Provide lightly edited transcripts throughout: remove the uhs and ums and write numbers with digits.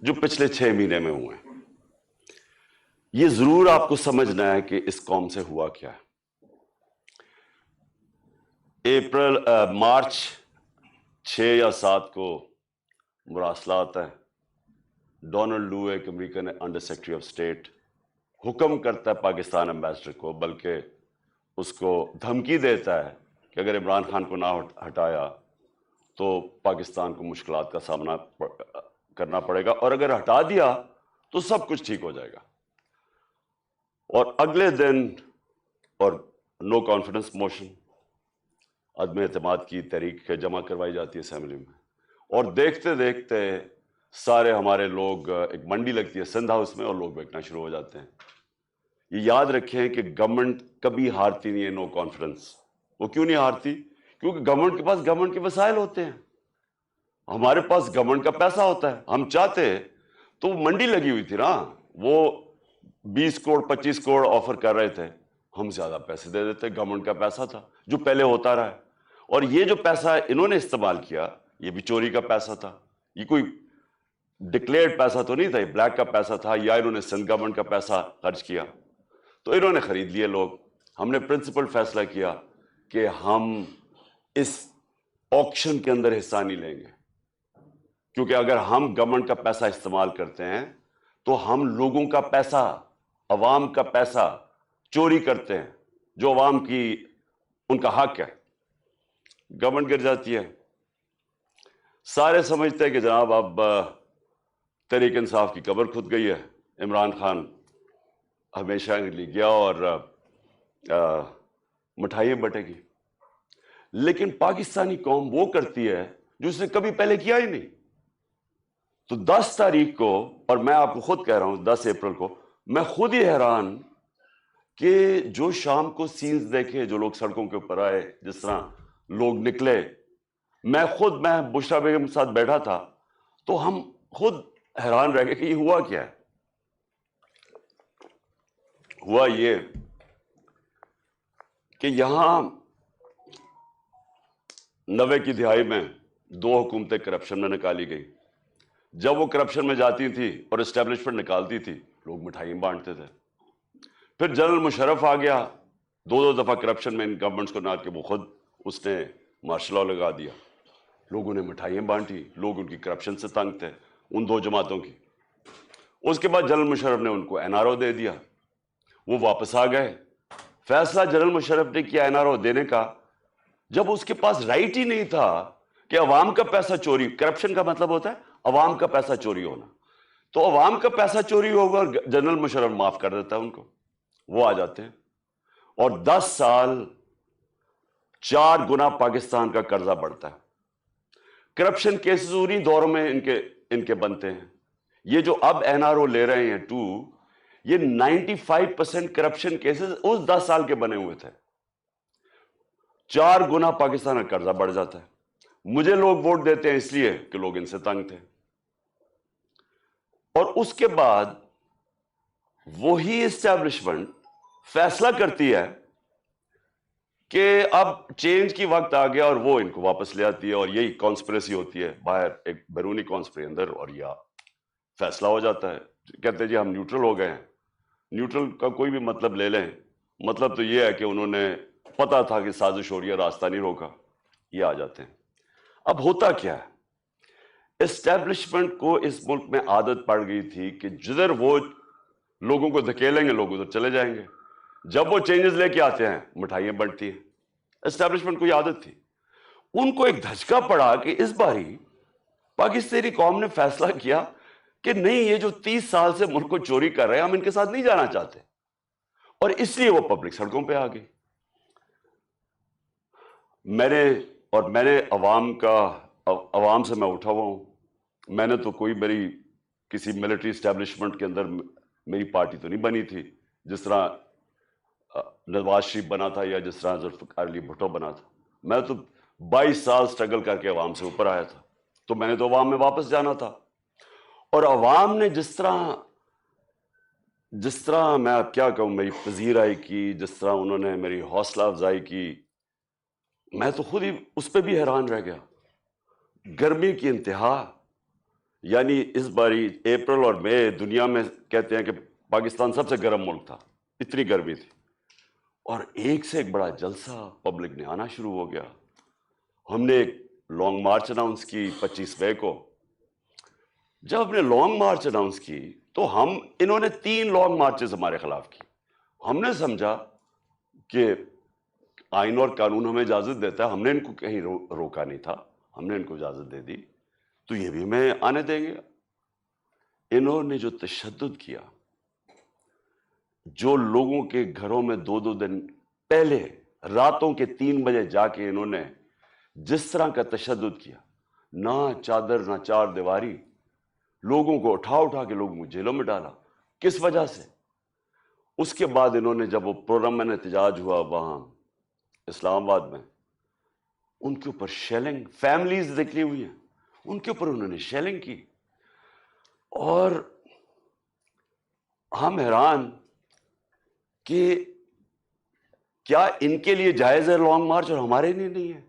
جو پچھلے 6 مہینے میں ہوئے ہیں، یہ ضرور آپ کو سمجھنا ہے کہ اس قوم سے ہوا کیا ہے۔ مارچ 6 یا 7 کو مراسلات ہیں۔ ڈونلڈ لو ایک American under secretary of state حکم کرتا ہے پاکستان امبیسڈر کو، بلکہ اس کو دھمکی دیتا ہے کہ اگر عمران خان کو نہ ہٹایا تو پاکستان کو مشکلات کا سامنا کرنا پڑے گا، اور اگر ہٹا دیا تو سب کچھ ٹھیک ہو جائے گا۔ اور اگلے دن اور نو کانفیڈنس موشن، عدم اعتماد کی تحریک جمع کروائی جاتی ہے اسمبلی میں، اور دیکھتے دیکھتے سارے ہمارے لوگ، ایک منڈی لگتی ہے سندھ ہاؤس میں، اور لوگ بیٹھنا شروع ہو جاتے ہیں۔ یہ یاد رکھیں کہ گورنمنٹ کبھی ہارتی نہیں ہے نو کانفیڈنس۔ وہ کیوں نہیں ہارتی؟ کیونکہ گورنمنٹ کے پاس گورنمنٹ کے وسائل ہوتے ہیں، ہمارے پاس گورنمنٹ کا پیسہ ہوتا ہے۔ ہم چاہتے تو وہ منڈی لگی ہوئی تھی نا، وہ 20 کروڑ 25 کروڑ آفر کر رہے تھے، ہم زیادہ پیسے دے دیتے، گورنمنٹ کا پیسہ تھا جو پہلے ہوتا رہا ہے۔ اور یہ جو پیسہ انہوں نے استعمال کیا، یہ بھی چوری کا پیسہ تھا، یہ کوئی ڈکلیئرڈ پیسہ تو نہیں تھا، یہ بلیک کا پیسہ تھا، یا انہوں نے سندھ گورنمنٹ کا پیسہ خرچ کیا تو انہوں نے خرید لیے لوگ۔ ہم نے پرنسپل فیصلہ کیا کہ ہم اس آکشن کے اندر حصہ نہیں لیں گے، کیونکہ اگر ہم گورنمنٹ کا پیسہ استعمال کرتے ہیں تو ہم لوگوں کا پیسہ، عوام کا پیسہ چوری کرتے ہیں، جو عوام کی ان کا حق ہے۔ گورنمنٹ گر جاتی ہے۔ سارے سمجھتے ہیں کہ جناب اب تحریک انصاف کی قبر کھود گئی ہے، عمران خان ہمیشہ کے لیے گیا اور مٹھائیاں بٹے گی۔ لیکن پاکستانی قوم وہ کرتی ہے جو اس نے کبھی پہلے کیا ہی نہیں۔ تو 10 تاریخ کو، اور میں آپ کو خود کہہ رہا ہوں 10 اپریل کو، میں خود ہی حیران کہ جو شام کو سینز دیکھے، جو لوگ سڑکوں کے اوپر آئے، جس طرح لوگ نکلے، میں بشرا بیگم کے ساتھ بیٹھا تھا تو ہم خود حیران رہ گئے کہ یہ ہوا کیا ہے۔ ہوا یہ کہ یہاں 90 کی دہائی میں 2 حکومتیں کرپشن میں نکالی گئی۔ جب وہ کرپشن میں جاتی تھی اور اسٹیبلشمنٹ نکالتی تھی، لوگ مٹھائیاں بانٹتے تھے۔ پھر جنرل مشرف آ گیا، 2 دفعہ کرپشن میں ان گورنمنٹس کو نہ کہ وہ خود اس نے مارشل لاء لگا دیا، لوگوں نے مٹھائیاں بانٹی، لوگ ان کی کرپشن سے تنگ تھے، ان 2 جماعتوں کی۔ اس کے بعد جنرل مشرف نے ان کو NRO دے دیا، وہ واپس آ گئے۔ فیصلہ جنرل مشرف نے کیا NRO دینے کا، جب اس کے پاس رائٹ ہی نہیں تھا کہ عوام کا پیسہ چوری، کرپشن کا مطلب ہوتا ہے عوام کا پیسہ چوری ہونا، تو عوام کا پیسہ چوری ہوگا اور جنرل مشرف معاف کر دیتا ہے ان کو، وہ آ جاتے ہیں۔ اور 10 سال 4 گنا پاکستان کا قرضہ بڑھتا ہے۔ کرپشن کیسز انہی دوروں میں ان کے بنتے ہیں۔ یہ جو اب NRO لے رہے ہیں 2، یہ 95% کرپشن کیسز اس 10 سال کے بنے ہوئے تھے۔ 4 گنا پاکستان کا قرضہ بڑھ جاتا ہے۔ مجھے لوگ ووٹ دیتے ہیں اس لیے کہ لوگ ان سے تنگ تھے۔ اور اس کے بعد وہی اسٹیبلشمنٹ فیصلہ کرتی ہے کہ اب چینج کی وقت آ گیا، اور وہ ان کو واپس لے آتی ہے، اور یہی کانسپریسی ہوتی ہے باہر، ایک بیرونی کانسپریسی اندر، اور یہ فیصلہ ہو جاتا ہے۔ کہتے ہیں جی ہم نیوٹرل ہو گئے ہیں۔ نیوٹرل کا کوئی بھی مطلب لے لیں، مطلب تو یہ ہے کہ انہوں نے پتا تھا کہ سازش ہو رہی ہے، راستہ نہیں روکا، یہ آ جاتے ہیں۔ اب ہوتا کیا ہے، اسٹیبلشمنٹ کو اس ملک میں عادت پڑ گئی تھی کہ جدھر وہ لوگوں کو دھکیلیں گے لوگ ادھر چلے جائیں گے، جب وہ چینجز لے کے آتے ہیں مٹھائیاں بنتی ہیں۔ اسٹیبلشمنٹ کو یہ عادت تھی۔ ان کو ایک دھچکا پڑا کہ اس باری پاکستانی قوم نے فیصلہ کیا کہ نہیں، یہ جو 30 سال سے ملک کو چوری کر رہے ہیں، ہم ان کے ساتھ نہیں جانا چاہتے، اور اس لیے وہ پبلک سڑکوں پہ آ گئی۔ میں نے عوام سے میں اٹھا ہوا ہوں۔ میں نے تو میری کسی ملٹری اسٹیبلشمنٹ کے اندر میری پارٹی تو نہیں بنی تھی، جس طرح نواز شریف بنا تھا یا جس طرح ذوالفقار علی بھٹو بنا تھا۔ میں تو 22 سال سٹرگل کر کے عوام سے اوپر آیا تھا، تو میں نے تو عوام میں واپس جانا تھا۔ اور عوام نے جس طرح میں اب کیا کہوں، میری پذیرائی کی، جس طرح انہوں نے میری حوصلہ افزائی کی، میں تو خود ہی اس پہ بھی حیران رہ گیا۔ گرمی کی انتہا، یعنی اس باری اپریل اور مئی دنیا میں کہتے ہیں کہ پاکستان سب سے گرم ملک تھا، اتنی گرمی تھی، اور ایک سے ایک بڑا جلسہ پبلک نے آنا شروع ہو گیا. ہم نے ایک لانگ مارچ اناؤنس کی 25 مئی کو. جب ہم نے لانگ مارچ اناؤنس کی تو انہوں نے 3 لانگ مارچز ہمارے خلاف کی. ہم نے سمجھا کہ آئین اور قانون ہمیں اجازت دیتا ہے، ہم نے ان کو کہیں روکا نہیں تھا، ہم نے ان کو اجازت دے دی تو یہ بھی ہمیں آنے دیں گے. انہوں نے جو تشدد کیا، جو لوگوں کے گھروں میں 2 دن پہلے راتوں کے 3 بجے جا کے انہوں نے جس طرح کا تشدد کیا، نہ چادر نہ چار دیواری، لوگوں کو اٹھا اٹھا کے لوگوں کو جیلوں میں ڈالا. کس وجہ سے؟ اس کے بعد انہوں نے جب وہ پرامن احتجاج ہوا وہاں اسلام آباد میں، ان کے اوپر شیلنگ، فیملیز نکلی ہوئی ہیں، ان کے اوپر انہوں نے شیلنگ کی. اور ہم حیران کہ کیا ان کے لیے جائز ہے لانگ مارچ اور ہمارے لیے نہیں ہے؟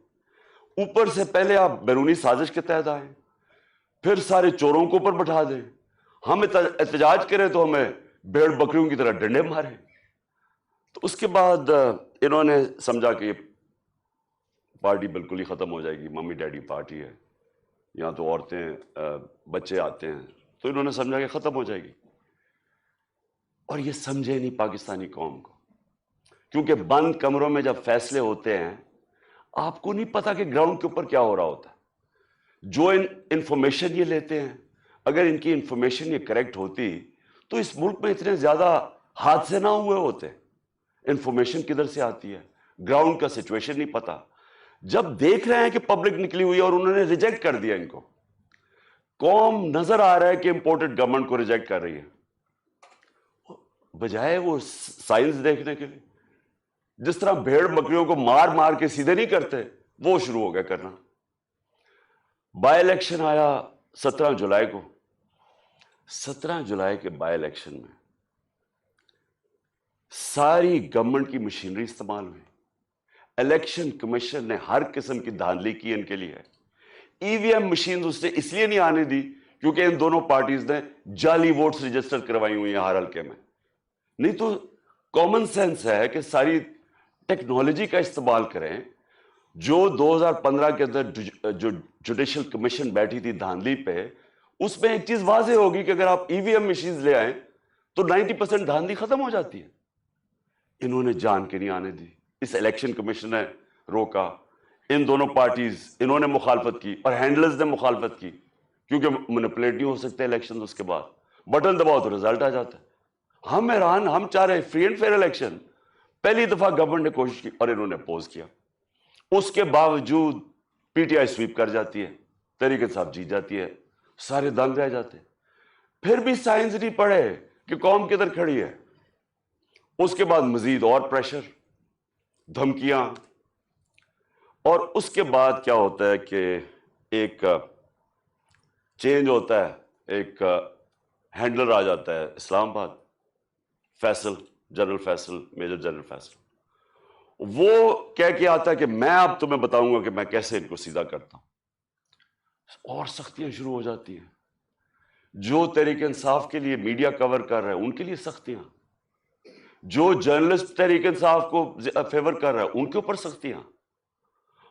اوپر سے پہلے آپ بیرونی سازش کے تحت آئیں، پھر سارے چوروں کو اوپر بٹھا دیں، ہم احتجاج کریں تو ہمیں بھیڑ بکریوں کی طرح ڈنڈے ماریں. تو اس کے بعد انہوں نے سمجھا کہ یہ پارٹی بالکل ہی ختم ہو جائے گی، ممی ڈیڈی پارٹی ہے، یہاں تو عورتیں بچے آتے ہیں، تو انہوں نے سمجھا کہ ختم ہو جائے گی. اور یہ سمجھے نہیں پاکستانی قوم کو، کیونکہ بند کمروں میں جب فیصلے ہوتے ہیں آپ کو نہیں پتا کہ گراؤنڈ کے اوپر کیا ہو رہا ہوتا ہے. جو انفارمیشن یہ لیتے ہیں، اگر ان کی انفارمیشن یہ کریکٹ ہوتی تو اس ملک میں اتنے زیادہ حادثے نہ ہوئے ہوتے. انفارمیشن کدھر سے آتی ہے؟ گراؤنڈ کا سچویشن نہیں پتا. جب دیکھ رہے ہیں کہ پبلک نکلی ہوئی ہے اور انہوں نے ریجیکٹ کر دیا ان کو، قوم نظر آ رہا ہے کہ امپورٹڈ گورنمنٹ کو ریجیکٹ کر رہی ہے، بجائے وہ سائنس دیکھنے کے لیے جس طرح بھیڑ بکریوں کو مار مار کے سیدھے نہیں کرتے، وہ شروع ہو گیا کرنا. بائی الیکشن آیا 17 جولائی کو. 17 جولائی کے بائی الیکشن میں ساری گورنمنٹ کی مشینری استعمال ہوئی. الیکشن کمیشن نے ہر قسم کی دھاندلی کی ان کے لیے. ای وی ایم مشین اس نے اس لیے نہیں آنے دی کیونکہ ان دونوں پارٹیز نے جعلی ووٹس رجسٹر کروائی ہوئی ہیں ہر حلقے میں. نہیں تو کامن سینس ہے کہ ساری ٹیکنالوجی کا استعمال کریں. جو 2015 کے اندر جو جوڈیشل کمیشن بیٹھی تھی دھاندلی پہ، اس میں ایک چیز واضح ہوگی کہ اگر آپ ای وی ایم مشینز لے آئیں تو 90% دھاندلی ختم ہو جاتی ہے. انہوں نے جان کے نہیں آنے دی، اس الیکشن کمیشن نے روکا. ان دونوں پارٹیز، انہوں نے مخالفت کی اور ہینڈلرز نے مخالفت کی، کیونکہ مینپولیٹ نہیں ہو سکتے الیکشن. اس کے بعد بٹن دباؤ تو رزلٹ آ جاتا ہے. ہم حیران، ہم چاہ رہے فری اینڈ فیئر الیکشن. پہلی دفعہ گورنمنٹ نے کوشش کی اور انہوں نے اپوز کیا. اس کے باوجود پی ٹی آئی سویپ کر جاتی ہے، تحریک انصاف جیت جاتی ہے، سارے دنگ رہ جاتے. پھر بھی سائنس نہیں پڑھے کہ قوم کدھر کھڑی ہے. اس کے بعد مزید اور پریشر، دھمکیاں. اور اس کے بعد کیا ہوتا ہے کہ ایک چینج ہوتا ہے، ایک ہینڈلر آ جاتا ہے Islamabad, Faisal, general Faisal, major general Faisal. وہ کہہ کے آتا ہے کہ میں اب تمہیں بتاؤں گا کہ میں کیسے ان کو سیدھا کرتا ہوں. اور سختیاں شروع ہو جاتی ہیں. جو تحریک انصاف کے لیے میڈیا کور کر رہے ہیں ان کے لیے سختیاں، جو جرنلسٹ تحریک انصاف کو فیور کر رہا ہے ان کے اوپر سختیاں.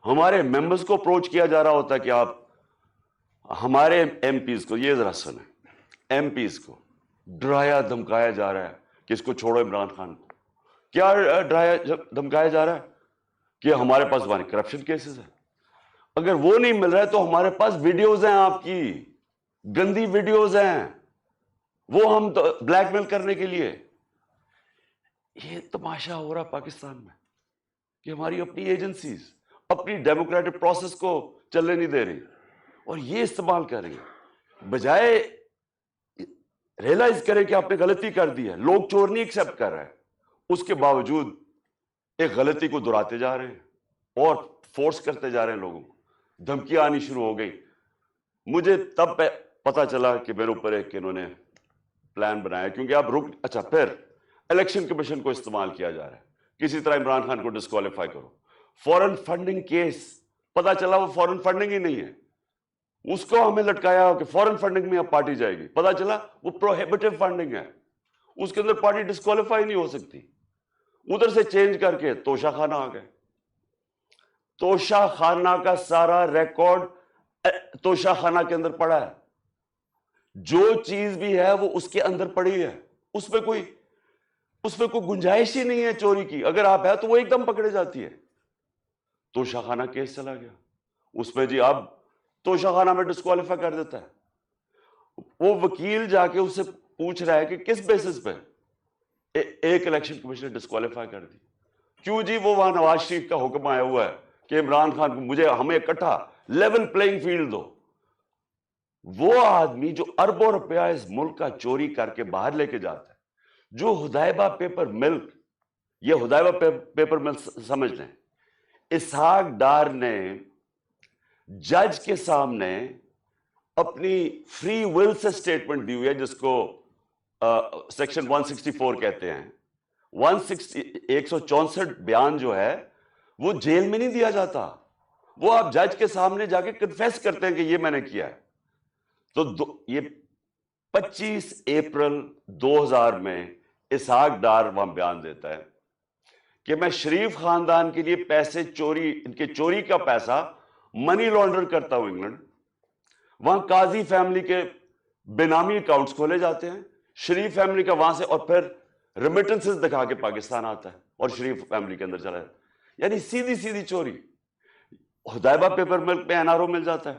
ہمارے ممبرز کو اپروچ کیا جا رہا ہوتا ہے کہ آپ ہمارے ایم پیز کو، یہ ذرا سنیں، ایم پیز کو ڈرایا دھمکایا جا رہا ہے کہ اس کو چھوڑو عمران خان کو. کیا ڈرایا دھمکایا جا رہا ہے؟ کہ ہمارے پاس ہمارے کرپشن کیسز ہیں. اگر وہ نہیں مل رہا ہے تو ہمارے پاس ویڈیوز ہیں، آپ کی گندی ویڈیوز ہیں، وہ ہم بلیک میل کرنے کے لیے. یہ تماشا ہو رہا پاکستان میں کہ ہماری اپنی ایجنسیز اپنی ڈیموکریٹک پروسیس کو چلنے نہیں دے رہی اور یہ استعمال کر رہی ہیں. بجائے ریئلائز کریں کہ آپ نے غلطی کر دی ہے. لوگ چور نہیں ایکسیپٹ کر رہے، اس کے باوجود ایک غلطی کو دہراتے جا رہے ہیں اور فورس کرتے جا رہے ہیں لوگوں کو. دھمکیاں آنی شروع ہو گئی. مجھے تب پتا چلا کہ میرے اوپر ایک انہوں نے پلان بنایا، کیونکہ آپ اچھا پھر الیکشن کمیشن کو استعمال کیا جا رہا ہے کسی طرح عمران خان کو ڈسکوالیفائی کرو. فورن فنڈنگ کیس، پتا چلا وہ فورن فنڈنگ ہی نہیں ہے، اس کو ہمیں لٹکایا کہ فورن فنڈنگ میں اب پارٹی جائے گی، پتا چلا وہ پروہیبٹیو فنڈنگ ہے، اس کے اندر پارٹی ڈسکوالیفائی نہیں ہو سکتی. ادھر سے چینج کر کے توشہ خانہ آ گئے. توشہ خانہ کا سارا ریکارڈ توشہ خانہ کے اندر پڑا ہے، جو چیز بھی ہے وہ اس کے اندر پڑی ہے، اس پہ کوئی گنجائش ہی نہیں ہے چوری کی. اگر آپ ہے تو وہ ایک دم پکڑے جاتی ہے. توشہ خانہ کیس چلا گیا، اس پہ جی اب توشہ خانہ میں ڈسکوالیفائی کر دیتا ہے. وہ وکیل جا کے اس سے پوچھ رہا ہے کہ کس بیسس پہ ایک الیکشن کمیشن ڈسکوالیفائی کر دی. کیوں جی؟ وہ وہاں نواز شریف کا حکم آیا ہوا ہے کہ عمران خان کو ہمیں اکٹھا لیول پلئنگ فیلڈ دو. وہ آدمی جو اربوں روپیہ اس ملک کا چوری کر کے باہر لے کے جاتا ہے، جو ہدیبہ پیپر ملک، یہ ہدیبہ پیپر ملک سمجھ لیں، اسحاق ڈار نے جج کے سامنے اپنی فری ول سے سٹیٹمنٹ دی ہوئی ہے، جس کو سیکشن 164 کہتے ہیں. 164 بیان جو ہے وہ جیل میں نہیں دیا جاتا، وہ آپ جج کے سامنے جا کے کنفیس کرتے ہیں کہ یہ میں نے کیا ہے. تو یہ 25 اپریل 2000 میں اسحاق ڈار وہاں بیان دیتا ہے کہ میں شریف خاندان کے لیے پیسے چوری، ان کے چوری کا پیسہ منی لانڈر کرتا ہوں انگلینڈ. وہاں قاضی فیملی کے بینامی اکاؤنٹس کھولے جاتے ہیں، شریف فیملی کا وہاں سے، اور پھر ریمیٹنسز دکھا کے پاکستان آتا ہے اور شریف فیملی کے اندر چلا جاتا ہے. یعنی سیدھی سیدھی چوری. ہدیبہ پیپر ملک میں NRO مل جاتا ہے،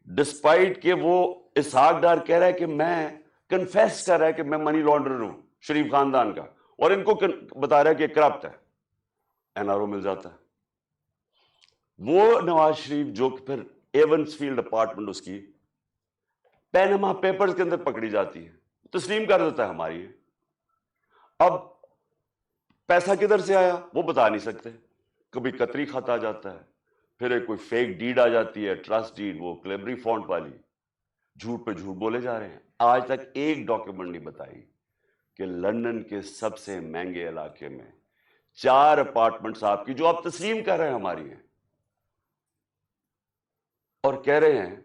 ڈسپائٹ کہ وہ اسحاق ڈار کہہ رہا ہے کہ میں کنفیس کر رہا ہے کہ میں منی لانڈرر ہوں شریف خاندان کا، اور ان کو بتا رہا ہے کہ کرپٹ ہے. NRO مل جاتا ہے. وہ نواز شریف جو کہ پھر ایونس فیلڈ اپارٹمنٹ اس کی پینما پیپرز کے اندر پکڑی جاتی ہے، تسلیم کر دیتا ہے ہماری ہے. اب پیسہ کدھر سے آیا وہ بتا نہیں سکتے. کبھی قطری خط آ جاتا ہے، پھر ایک کوئی فیک ڈیڈ آ جاتی ہے، ٹرسٹ ڈیڈ، وہ کلیبری فونٹ والی. جھوٹ پہ جھوٹ بولے جا رہے ہیں. آج تک ایک ڈاکیومنٹ نہیں بتائی کہ لندن کے سب سے مہنگے علاقے میں 4 اپارٹمنٹس آپ کی جو آپ تسلیم کر رہے ہیں ہماری ہیں، اور کہہ رہے ہیں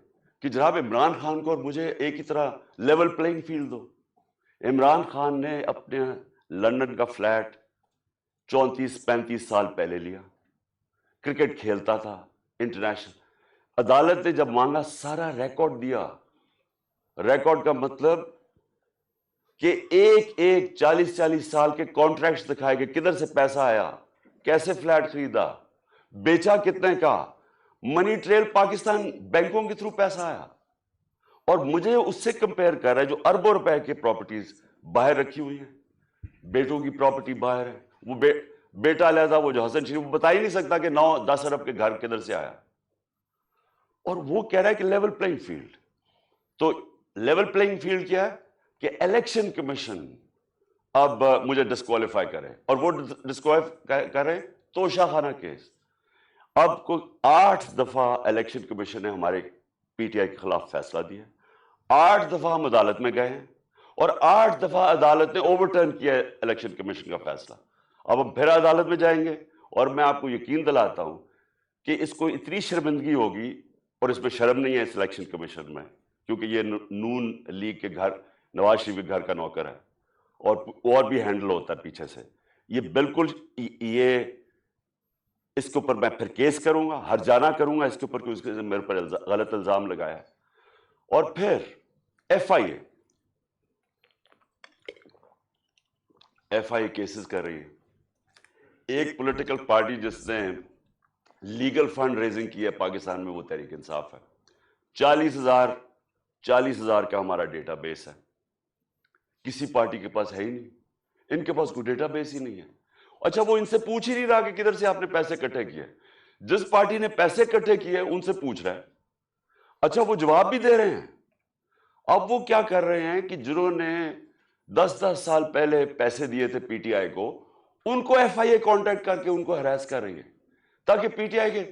کہ جناب عمران خان کو اور مجھے ایک ہی طرح لیول پلئنگ فیلڈ دو. عمران خان نے اپنے لندن کا فلیٹ 34-35 سال پہلے لیا، کرکٹ کھیلتا تھا انٹرنیشنل. عدالت نے جب مانگا سارا ریکارڈ دیا. ریکارڈ کا مطلب کہ ایک 40 سال کے کانٹریکٹس دکھائے کہ کدھر سے پیسہ آیا، کیسے فلیٹ خریدا، بیچا کتنے کا، منی ٹریل پاکستان بینکوں کے تھرو پیسہ آیا. اور مجھے اس سے کمپیئر کر رہا ہے جو اربوں روپے کی پراپرٹیز باہر رکھی ہوئی ہیں. بیٹوں کی پراپرٹی باہر ہے، وہ بیٹا علیحدہ، وہ جو حسن شریف بتا ہی نہیں سکتا کہ 9-10 ارب کے گھر کدھر سے آیا. اور وہ کہہ رہا ہے کہ لیول پلئنگ فیلڈ. تو لیول پلئنگ فیلڈ کیا ہے کہ الیکشن کمیشن اب مجھے ڈسکوالیفائی کرے، اور وہ ڈسکوالیفائی کرے توشہ خانہ کیس. اب کو 8 دفعہ الیکشن کمیشن نے ہمارے PTI کے خلاف فیصلہ دیا. 8 دفعہ ہم عدالت میں گئے ہیں، اور 8 دفعہ عدالت نے اوور ٹرن کیا الیکشن کمیشن کا فیصلہ. اب ہم پھر عدالت میں جائیں گے، اور میں آپ کو یقین دلاتا ہوں کہ اس کو اتنی شرمندگی ہوگی، اور اس میں شرم نہیں ہے اس الیکشن کمیشن میں، کیونکہ یہ نون لیگ کے گھر، نواز شریف کے گھر کا نوکر ہے، اور بھی ہینڈل ہوتا ہے پیچھے سے. یہ بالکل یہ اس کے اوپر میں پھر کیس کروں گا، ہر جانا کروں گا اس کے اوپر کہ اس نے میرے پر غلط الزام لگایا ہے. اور پھر FIA کیسز کر رہی ہے. ایک پولیٹیکل پارٹی جس نے لیگل فنڈ ریزنگ کی ہے پاکستان میں، وہ تحریک انصاف ہے. 40,000 کا ہمارا ڈیٹا بیس ہے. کسی پارٹی کے پاس ہے ہی نہیں، ان کے پاس کوئی ڈیٹا بیس ہی نہیں ہے. اچھا، وہ ان سے پوچھ ہی نہیں رہا کہ کدھر سے آپ نے پیسے اکٹھے کیے. جس پارٹی نے پیسے اکٹھے کیے ان سے پوچھ رہا ہے. اچھا، وہ جواب بھی دے رہے ہیں. اب وہ کیا کر رہے ہیں کہ جنہوں نے 10 سال پہلے پیسے دیے تھے PTI کو، ان کو FIA کانٹیکٹ کر کے ان کو ہراس کر رہی ہے، تاکہ PTI کے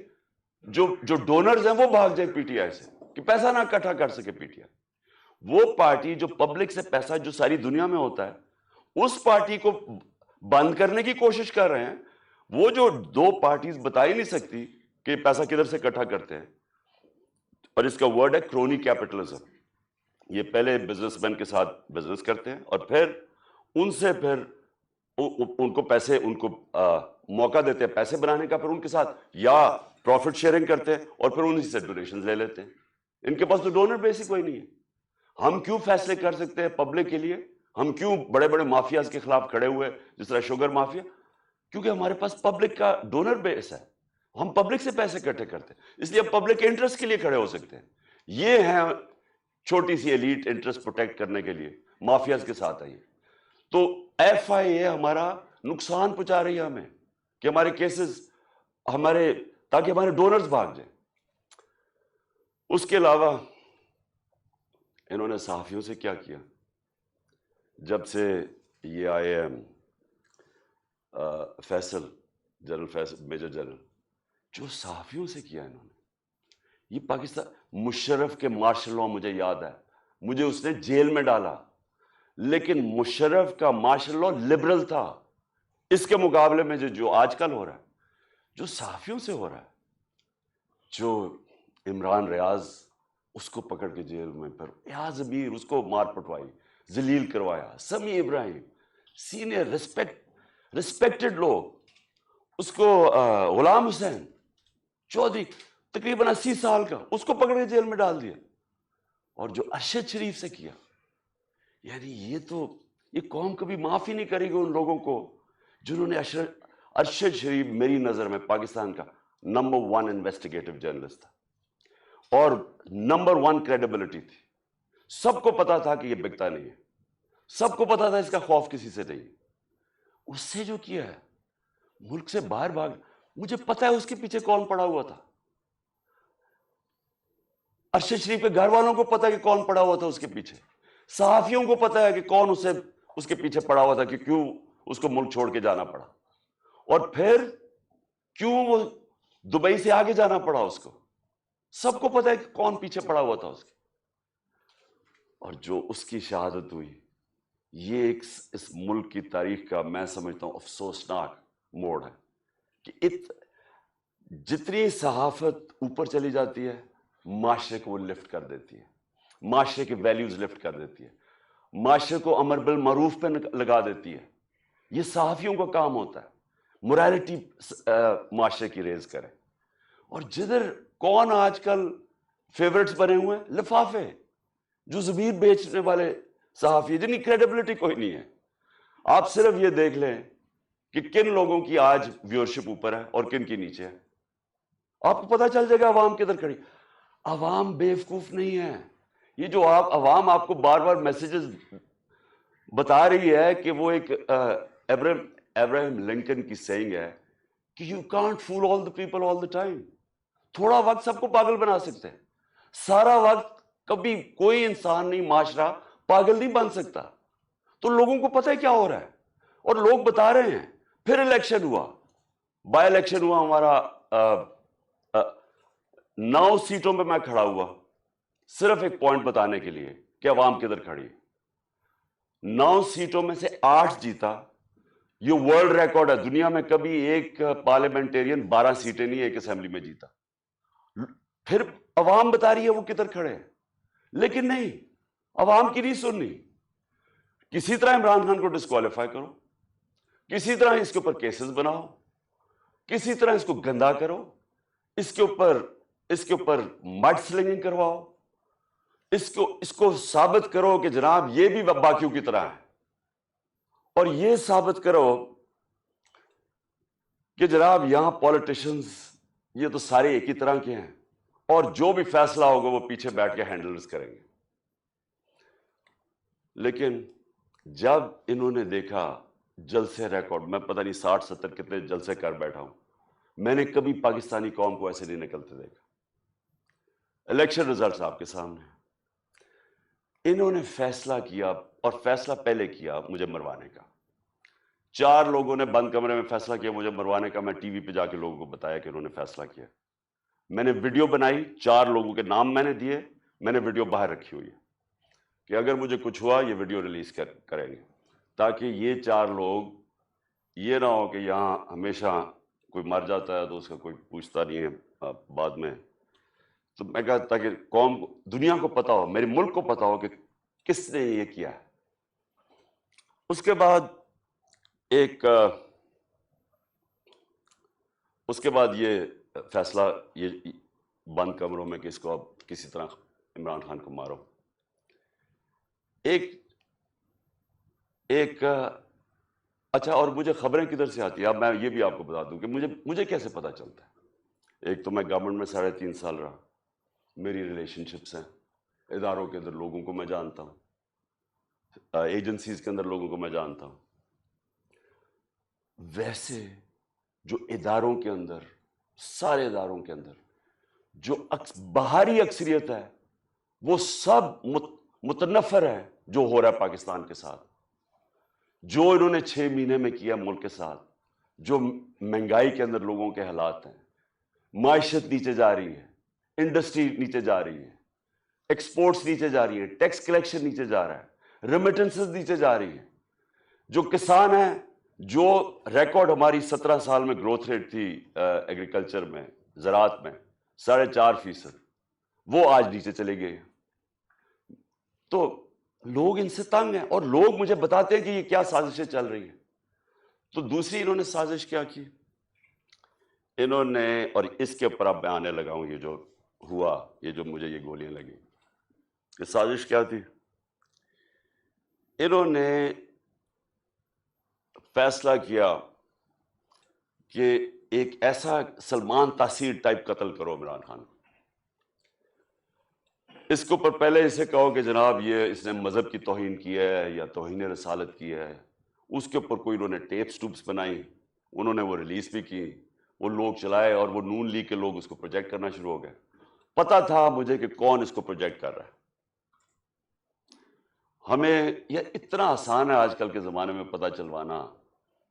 جو ڈونرز ہیں وہ بھاگ جائے PTI سے، کہ پیسہ نہ اکٹھا کر سکے PTI. وہ پارٹی جو پبلک سے پیسہ جو ساری دنیا میں ہوتا ہے، اس پارٹی کو بند کرنے کی کوشش کر رہے ہیں. وہ جو 2 پارٹیز بتا ہی نہیں سکتی کہ پیسہ کدھر سے اکٹھا کرتے ہیں، اور اس کا ورڈ ہے کرونی کیپٹلزم. یہ پہلے بزنس مین کے ساتھ بزنس کرتے ہیں اور پھر ان سے پھر ان کو پیسے، ان کو موقع دیتے ہیں پیسے بنانے کا، پھر ان کے ساتھ یا پروفٹ شیئرنگ کرتے ہیں اور پھر انہی سے ڈونیشن لے لیتے ہیں. ان کے پاس تو ڈونر بیس ہی کوئی نہیں ہے. ہم کیوں فیصلے کر سکتے ہیں پبلک کے لیے؟ ہم کیوں بڑے بڑے مافیاز کے خلاف کھڑے ہوئے جس طرح شوگر مافیا؟ کیونکہ ہمارے پاس پبلک کا ڈونر بیس ہے. ہم پبلک سے پیسے اکٹھے کرتے ہیں، اس لیے ہم پبلک کے انٹرسٹ کے لیے کھڑے ہو سکتے ہیں. یہ ہیں چھوٹی سی ایلیٹ انٹرسٹ پروٹیکٹ کرنے کے لیے مافیاز کے ساتھ آئی. تو ایف آئی اے ہمارا نقصان پہنچا رہی ہے ہمیں کہ ہمارے کیسز ہمارے، تاکہ ہمارے ڈونرز بھاگ جائیں. اس کے علاوہ انہوں نے صحافیوں سے کیا کیا؟ جب سے یہ آئے Faisal, general Faisal, major general, جو صحافیوں سے کیا انہوں نے، یہ پاکستان، مشرف کے مارشل لاء مجھے یاد ہے، مجھے اس نے جیل میں ڈالا، لیکن مشرف کا مارشل لاء لبرل تھا. اس کے مقابلے میں جو آج کل ہو رہا ہے، جو صحافیوں سے ہو رہا ہے، جو عمران ریاض اس کو پکڑ کے جیل میں، پھر ایاز امیر اس کو مار پٹوائی، ذلیل کروایا، سمیع ابراہیم سینئر ریسپیکٹڈ لوگ، اس کو غلام حسین چودھری تقریباً 80 سال کا، اس کو پکڑ کے جیل میں ڈال دیا. اور جو ارشد شریف سے کیا، یعنی یہ قوم کبھی معاف ہی نہیں کرے گی ان لوگوں کو جنہوں نے ارشد شریف میری نظر میں پاکستان کا نمبر 1 انویسٹیگیٹو جرنلسٹ تھا اور نمبر 1 کریڈیبلٹی تھی. سب کو پتا تھا کہ یہ بکتا نہیں ہے، سب کو پتا تھا اس کا خوف کسی سے نہیں. اس سے جو کیا ہے، ملک سے باہر بھاگ، مجھے پتا ہے اس کے پیچھے کون پڑا ہوا تھا. ارشد شریف کے گھر والوں کو پتا ہے کہ کون پڑا ہوا تھا اس کے پیچھے، صحافیوں کو پتا ہے کہ کون اس کے پیچھے پڑا ہوا تھا، کہ کیوں اس کو ملک چھوڑ کے جانا پڑا، اور پھر کیوں وہ دبئی سے آگے جانا پڑا اس کو. سب کو پتا ہے کہ کون پیچھے پڑا ہوا تھا اس کے. اور جو اس کی شہادت ہوئی، یہ اس ملک کی تاریخ کا میں سمجھتا ہوں افسوسناک موڑ ہے کہ جتنی صحافت اوپر چلی جاتی ہے، معاشرے کو وہ لفٹ کر دیتی ہے، معاشرے کے ویلیوز لفٹ کر دیتی ہے، معاشرے کو امر بالمعروف پہ لگا دیتی ہے. یہ صحافیوں کا کام ہوتا ہے، موریلٹی معاشرے کی ریز کرے. اور جدھر کون آج کل فیورٹس بنے ہوئے ہیں؟ لفافے، جو زبیر بیچنے والے صحافی جن کی کریڈیبلٹی کوئی نہیں ہے. آپ صرف یہ دیکھ لیں کہ کن لوگوں کی آج ویورشپ اوپر ہے اور کن کی نیچے ہے، آپ کو پتا چل جائے گا عوام کدھر کھڑی. عوام بیوقوف نہیں ہے. یہ جو عوام آپ کو بار بار میسیجز بتا رہی ہے کہ وہ ایک ابراہم لنکن کی سیئنگ ہے کہ you can't fool all the people all the time. تھوڑا وقت سب کو پاگل بنا سکتے ہیں، سارا وقت کبھی کوئی انسان نہیں، معاشرہ پاگل نہیں بن سکتا. تو لوگوں کو پتہ ہے کیا ہو رہا ہے اور لوگ بتا رہے ہیں. پھر الیکشن ہوا، بائی الیکشن ہوا ہمارا، 9 سیٹوں پہ میں کھڑا ہوا صرف ایک پوائنٹ بتانے کے لیے کہ عوام کدھر کھڑی. 9 سیٹوں میں سے 8 جیتا. یہ ورلڈ ریکارڈ ہے، دنیا میں کبھی ایک پارلیمنٹیرین 12 سیٹیں نہیں ایک اسمبلی میں جیتا. پھر عوام بتا رہی ہے وہ کدھر کھڑے ہیں، لیکن نہیں، عوام کی نہیں سننی. کسی طرح عمران خان کو ڈسکوالیفائی کرو، کسی طرح اس کے اوپر کیسز بناؤ، کسی طرح اس کو گندا کرو، اس کے اوپر مڈ سلنگنگ کرواؤ، اس کو ثابت کرو کہ جناب یہ بھی باقیوں کی طرح ہے، اور یہ ثابت کرو کہ جناب یہاں پولیٹیشنز یہ تو سارے ایک ہی طرح کے ہیں اور جو بھی فیصلہ ہوگا وہ پیچھے بیٹھ کے ہینڈلز کریں گے. لیکن جب انہوں نے دیکھا جلسے ریکارڈ، میں پتہ نہیں 60-70 کتنے جلسے کر بیٹھا ہوں، میں نے کبھی پاکستانی قوم کو ایسے نہیں نکلتے دیکھا. الیکشن ریزلٹس آپ کے سامنے، انہوں نے فیصلہ کیا، اور فیصلہ پہلے کیا مجھے مروانے کا. 4 لوگوں نے بند کمرے میں فیصلہ کیا مجھے مروانے کا. میں ٹی وی پہ جا کے لوگوں کو بتایا کہ انہوں نے فیصلہ کیا. میں نے ویڈیو بنائی، 4 لوگوں کے نام میں نے دیے، میں نے ویڈیو باہر رکھی ہوئی ہے کہ اگر مجھے کچھ ہوا یہ ویڈیو ریلیز کریں گے، تاکہ یہ 4 لوگ یہ نہ ہو کہ یہاں ہمیشہ کوئی مر جاتا ہے تو اس کا کوئی پوچھتا نہیں ہے بعد میں. تو میں کہتا کہ قوم کو, دنیا کو پتا ہو, میرے ملک کو پتا ہو کہ کس نے یہ کیا ہے. اس کے بعد یہ فیصلہ, یہ بند کمروں میں کہ اس کو اب کسی طرح عمران خان کو مارو. اچھا, اور مجھے خبریں کدھر سے آتی ہیں؟ اب میں یہ بھی آپ کو بتا دوں کہ مجھے کیسے پتا چلتا ہے. ایک تو میں گورنمنٹ میں 3.5 سال رہا, میری ریلیشن شپس ہیں, اداروں کے اندر لوگوں کو میں جانتا ہوں, ایجنسیز کے اندر لوگوں کو میں جانتا ہوں. ویسے جو اداروں کے اندر, سارے اداروں کے اندر جو باہری اکثریت ہے وہ سب متنفر ہے جو ہو رہا ہے پاکستان کے ساتھ, جو انہوں نے 6 مہینے میں کیا ملک کے ساتھ, جو مہنگائی کے اندر لوگوں کے حالات ہیں, معیشت نیچے جا رہی ہے, انڈسٹری نیچے جا رہی ہے, ایکسپورٹس نیچے جا رہی ہے, ٹیکس کلیکشن نیچے جا رہا ہے, ریمیٹنسز نیچے جا رہی ہیں, جو کسان ہیں, جو ریکارڈ ہماری 17 سال میں گروتھ ریٹ تھی ایگریکلچر میں, زراعت میں 4.5%, وہ آج نیچے چلے گئے. تو لوگ ان سے تنگ ہیں, اور لوگ مجھے بتاتے ہیں کہ یہ کیا سازشیں چل رہی ہیں. تو دوسری انہوں نے سازش کیا کی, انہوں نے, اور اس کے اوپر اب میں آنے لگا ہوں, یہ جو ہوا, یہ جو مجھے یہ گولیاں لگی, یہ سازش کیا تھی. انہوں نے فیصلہ کیا کہ ایک ایسا سلمان تاثیر ٹائپ قتل کرو عمران خان کو. اس کے اوپر پہلے اسے کہو کہ جناب یہ اس نے مذہب کی توہین کی ہے یا توہین رسالت کی ہے. اس کے اوپر کوئی انہوں نے ٹیپس ٹوپس بنائی, انہوں نے وہ ریلیز بھی کی, وہ لوگ چلائے, اور وہ نون لیگ کے لوگ اس کو پروجیکٹ کرنا شروع ہو گئے. پتا تھا مجھے کہ کون اس کو پروجیکٹ کر رہا ہے. ہمیں یہ اتنا آسان ہے آج کل کے زمانے میں پتہ چلوانا,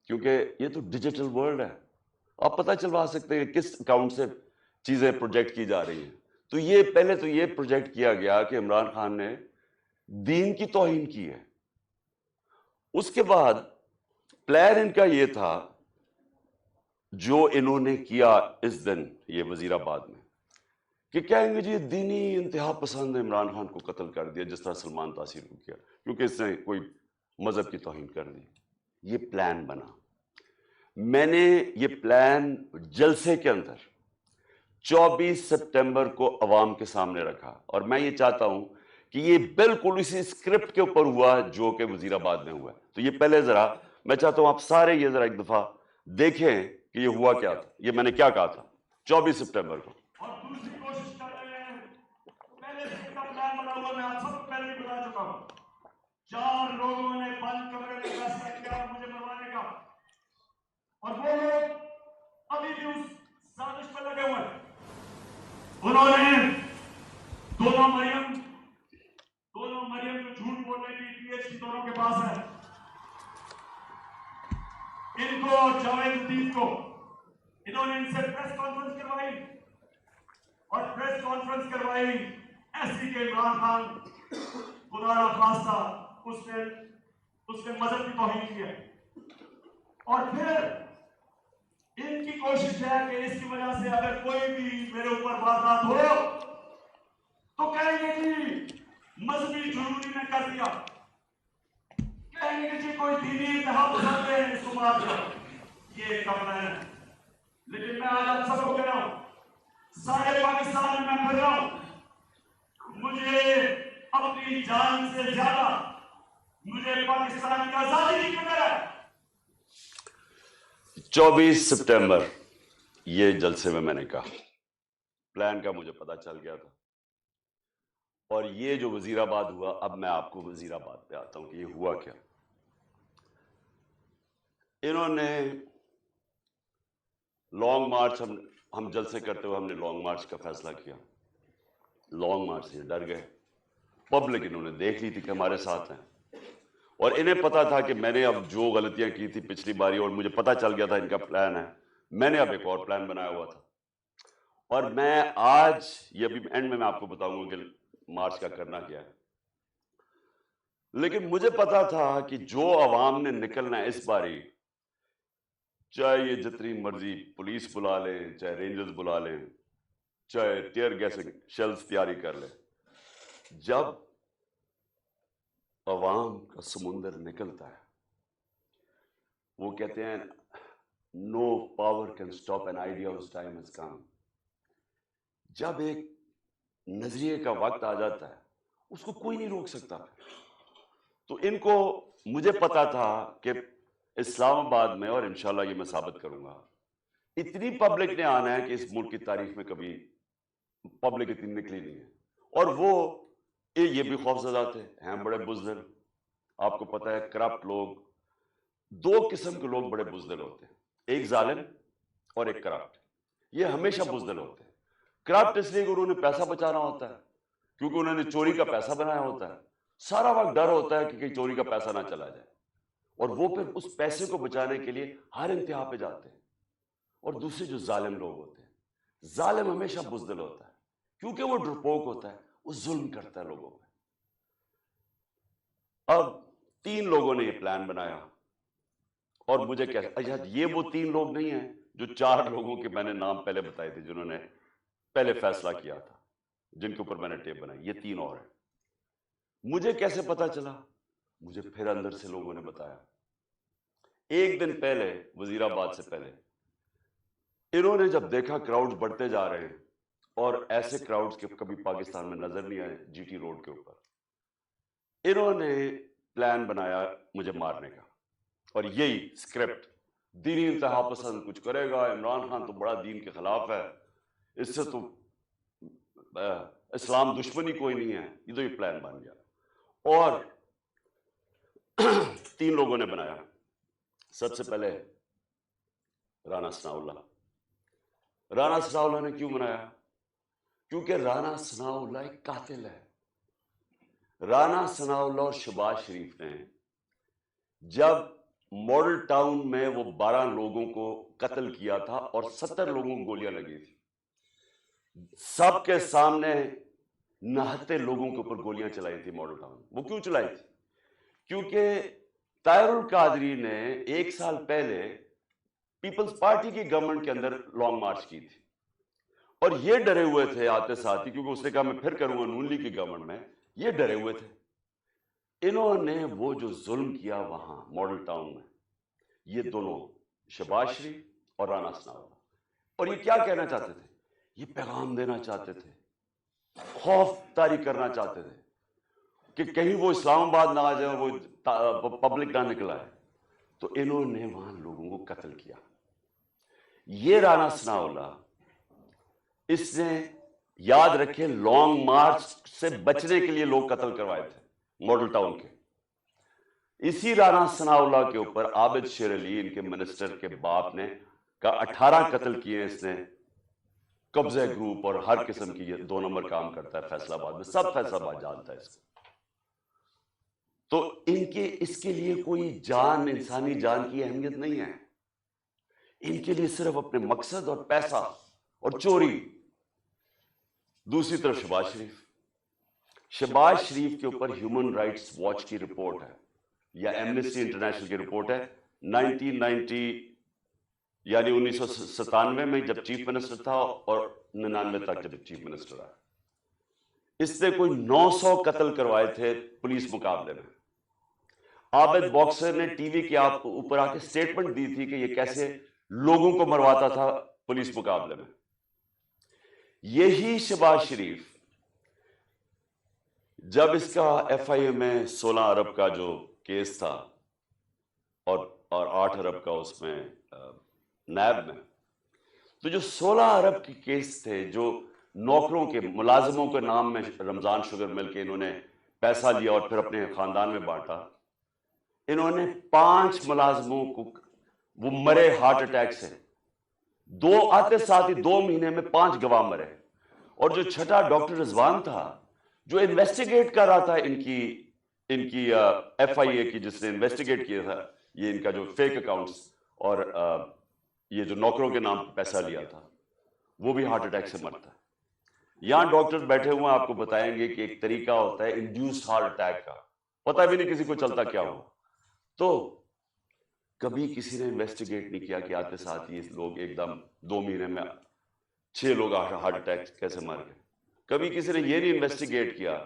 کیونکہ یہ تو ڈیجیٹل ورلڈ ہے, آپ پتہ چلوا سکتے ہیں کس اکاؤنٹ سے چیزیں پروجیکٹ کی جا رہی ہیں. تو یہ پہلے تو یہ پروجیکٹ کیا گیا کہ عمران خان نے دین کی توہین کی ہے. اس کے بعد پلان ان کا یہ تھا, جو انہوں نے کیا اس دن یہ وزیر آباد میں, کہ کہیں گے جی دینی انتہا پسند عمران خان کو قتل کر دیا جس طرح سلمان تاثیر کو کیا, کیونکہ اس نے کوئی مذہب کی توہین کر دی. یہ پلان بنا. میں نے یہ پلان جلسے کے اندر 24 سپٹمبر کو عوام کے سامنے رکھا, اور میں یہ چاہتا ہوں کہ یہ بالکل اسی اسکرپٹ کے اوپر ہوا جو کہ وزیر آباد میں ہوا. تو یہ پہلے ذرا میں چاہتا ہوں آپ سارے یہ ذرا ایک دفعہ دیکھیں کہ یہ ہوا کیا تھا, یہ میں نے کیا کہا تھا 24 سپٹمبر کو. اور دوسری کوشش کر رہے ہیں, پہلے سے کا پلان بنا ہوا, میں آپ سب کو پہلے بھی بتا چکا ہوں. 4 لوگوں نے بند کمرے میں فیصلہ کیا مجھے مروانے کا, اور وہ لوگ ابھی بھی اس سازش پر لگے ہوئے ہیں. انہوں نے دونوں مریم جو جھوٹ بولنے کی پی ایچ ڈی دونوں کے پاس ہے, ان کو جاوید الدین کو انہوں نے ان سے پریس کانفرنس کروائی, اور پریس کانفرنس کروائی ایسی کہ عمران خان خدا نہ خواستہ اس نے مذہب کی توہین کی ہے. اور پھر ان کی کوشش ہے کہ اس کی وجہ سے اگر کوئی بھی میرے اوپر واردات ہو تو کہیں گے جی مذہبی جنونی نے کر دیا, کہیں گے جی کوئی دینی انتہا پسند ہے اس کو مار دیا. یہ کرنا ہے. لیکن میں آج آپ سب کو کہہ رہا ہوں, سارے پاکستان میں پھر رہا ہوں, مجھے اپنی جان سے زیادہ مجھے پاکستان کی آزادی کی فکر ہے. 24 سپٹمبر یہ جلسے میں نے کہا, پلان کا مجھے پتا چل گیا تھا. اور یہ جو وزیر آباد ہوا, اب میں آپ کو وزیر آباد پہ آتا ہوں کہ یہ ہوا کیا. انہوں نے لانگ مارچ, ہم جلسے کرتے ہوئے ہم نے لانگ مارچ کا فیصلہ کیا. لانگ مارچ سے ڈر گئے, پبلک انہوں نے دیکھ لی تھی کہ ہمارے ساتھ ہیں, اور انہیں پتا تھا کہ میں نے اب جو غلطیاں کی تھی پچھلی باری, اور مجھے پتا چل گیا تھا ان کا پلان ہے, میں نے اب ایک اور پلان بنایا ہوا تھا. اور میں آج یہ ابھی اینڈ میں آپ کو بتاؤں گا کہ مارچ کا کرنا کیا ہے. لیکن مجھے پتا تھا کہ جو عوام نے نکلنا ہے اس باری, چاہے یہ جتنی مرضی پولیس بلا لیں, چاہے رینجرز بلا لیں, چاہے ٹیئر گیسنگ شیلز تیاری کر لے. جب عوام کا سمندر نکلتا ہے, وہ کہتے ہیں no power can stop an idea whose time has come. جب ایک نظریے کا وقت آ جاتا ہے اس کو کوئی نہیں روک سکتا. تو ان کو, مجھے پتا تھا کہ اسلام آباد میں, اور انشاءاللہ یہ میں ثابت کروں گا, اتنی پبلک نے آنا ہے کہ اس ملک کی تاریخ میں کبھی پبلک اتنی نکلی نہیں ہے. اور وہ یہ بھی خوفزدہ تھے, ہیں بڑے بزدل. آپ کو پتا ہے کرپٹ لوگ, دو قسم کے لوگ بڑے بزدل ہوتے ہیں, ایک ظالم اور ایک کرپٹ. یہ ہمیشہ بزدل ہوتے ہیں. کرپٹ اس لیے کہ انہوں نے پیسہ بچانا ہوتا ہے, کیونکہ انہوں نے چوری کا پیسہ بنایا ہوتا ہے. سارا وقت ڈر ہوتا ہے کہ کہیں چوری کا پیسہ نہ چلا جائے, اور وہ پھر اس پیسے کو بچانے کے لیے ہر انتہا پہ جاتے ہیں. اور دوسرے جو ظالم لوگ ہوتے ہیں, ظالم ہمیشہ بزدل ہوتا ہے کیونکہ وہ ڈرپوک ہوتا ہے, وہ ظلم کرتا ہے لوگوں پہ. اب 3 لوگوں نے یہ پلان بنایا, اور مجھے اچھا یہ وہ 3 لوگ نہیں ہیں جو 4 لوگوں کے میں نے نام پہلے بتائے تھے جنہوں نے پہلے فیصلہ کیا تھا, جن کے اوپر میں نے ٹیپ بنائی. یہ 3 اور ہیں. مجھے کیسے پتا چلا؟ مجھے پھر اندر سے لوگوں نے بتایا. ایک دن پہلے, وزیر آباد سے پہلے, انہوں نے جب دیکھا کراؤڈ بڑھتے جا رہے ہیں, اور ایسے کراؤڈز کے کبھی پاکستان میں نظر نہیں آئے جی ٹی روڈ کے اوپر, انہوں نے پلان بنایا مجھے مارنے کا. اور یہی اسکرپٹ, دینی انتہا پسند کچھ کرے گا, عمران خان تو بڑا دین کے خلاف ہے, اس سے تو اسلام دشمنی کوئی نہیں ہے. یہ تو یہ پلان بن گیا. اور 3 لوگوں نے بنایا. سب سے پہلے رانا ثناءاللہ. رانا ثناءاللہ نے کیوں بنایا؟ کیونکہ رانا ثناءاللہ ایک قاتل ہے. رانا ثناءاللہ اور شہباز شریف نے جب ماڈل ٹاؤن میں وہ 12 لوگوں کو قتل کیا تھا اور 70 لوگوں کو گولیاں لگی تھی, سب کے سامنے نہتے لوگوں کے اوپر گولیاں چلائی تھی ماڈل ٹاؤن. وہ کیوں چلائی تھی؟ کیونکہ طاہر القادری نے 1 سال پہلے پیپلز پارٹی کی گورنمنٹ کے اندر لانگ مارچ کی تھی, اور یہ ڈرے ہوئے تھے آتے ساتھی, کیونکہ اس نے کہا میں پھر کروں گا نون لیگ کی گورنمنٹ میں. یہ ڈرے ہوئے تھے. انہوں نے وہ جو ظلم کیا وہاں ماڈل ٹاؤن میں, یہ دونوں شہباز شریف اور رانا ثناءاللہ, اور یہ کیا کہنا چاہتے تھے؟ یہ پیغام دینا چاہتے تھے, خوف طاری کرنا چاہتے تھے کہ کہیں وہ اسلام آباد نہ آ جائے, وہ پبلک نہ نکل آئے. تو انہوں نے وہاں لوگوں کو قتل کیا. یہ رانا ثناءاللہ, اس نے یاد رکھے لانگ مارچ سے بچنے کے لیے لوگ قتل کروائے تھے ماڈل ٹاؤن کے. اسی رانا ثناءاللہ کے اوپر عابد شیر علی, ان کے منسٹر کے باپ نے, کا 18 قتل کیے اس نے. قبضہ گروپ اور ہر قسم کی, یہ 2 نمبر کام کرتا ہے فیصل آباد میں, سب فیصل آباد جانتا ہے اس کو. تو ان کے اس کے لیے کوئی جان, انسانی جان کی اہمیت نہیں ہے. ان کے لیے صرف اپنے مقصد اور پیسہ اور چوری. دوسری طرف شہباز شریف کے اوپر ہیومن رائٹس واچ کی رپورٹ ہے, یا ایمنسٹی انٹرنیشنل کی رپورٹ ہے, 1990 یعنی 1997 میں جب چیف منسٹر تھا, اور 99 تک جب چیف منسٹر آیا, اس نے کوئی 900 قتل کروائے تھے پولیس مقابلے میں. عابد باکسر نے ٹی وی کے اوپر آ کے سٹیٹمنٹ دی تھی کہ یہ کیسے لوگوں کو مرواتا تھا پولیس مقابلے میں. یہی شہباز شریف جب اس کا ایف آئی اے میں 16 ارب کا جو کیس تھا, اور 8 ارب کا اس میں نیب میں, تو جو 16 ارب کے کیس تھے, جو نوکروں کے ملازموں کے نام میں رمضان شوگر مل کے انہوں نے پیسہ لیا اور پھر اپنے خاندان میں بانٹا, انہوں نے 5 ملازموں کو, وہ مرے ہارٹ اٹیک سے, 2 آتے ساتھ ہی 2 مہینے میں 5 گواہ مرے. اور جو چھٹا ڈاکٹر رضوان تھا, جو انویسٹیگیٹ کر رہا تھا ان کی ایف آئی اے کی, جس نے انویسٹیگیٹ کیا تھا یہ ان کا جو فیک اکاؤنٹس اور یہ جو نوکروں کے نام پیسہ لیا تھا, وہ بھی ہارٹ اٹیک سے مرتا ہے. یہاں ڈاکٹر بیٹھے ہوئے آپ کو بتائیں گے کہ ایک طریقہ ہوتا ہے انڈیوسڈ ہارٹ اٹیک کا, پتہ بھی نہیں کسی کو چلتا کیا ہوا. تو کبھی کسی نے انویسٹیگیٹ نہیں کیا کہ آتے ساتھ یہ لوگ ایک دم 2 مہینے میں 6 لوگ ہارٹ اٹیک کیسے مر گئے. کبھی کسی نے یہ نہیں انویسٹیگیٹ کیا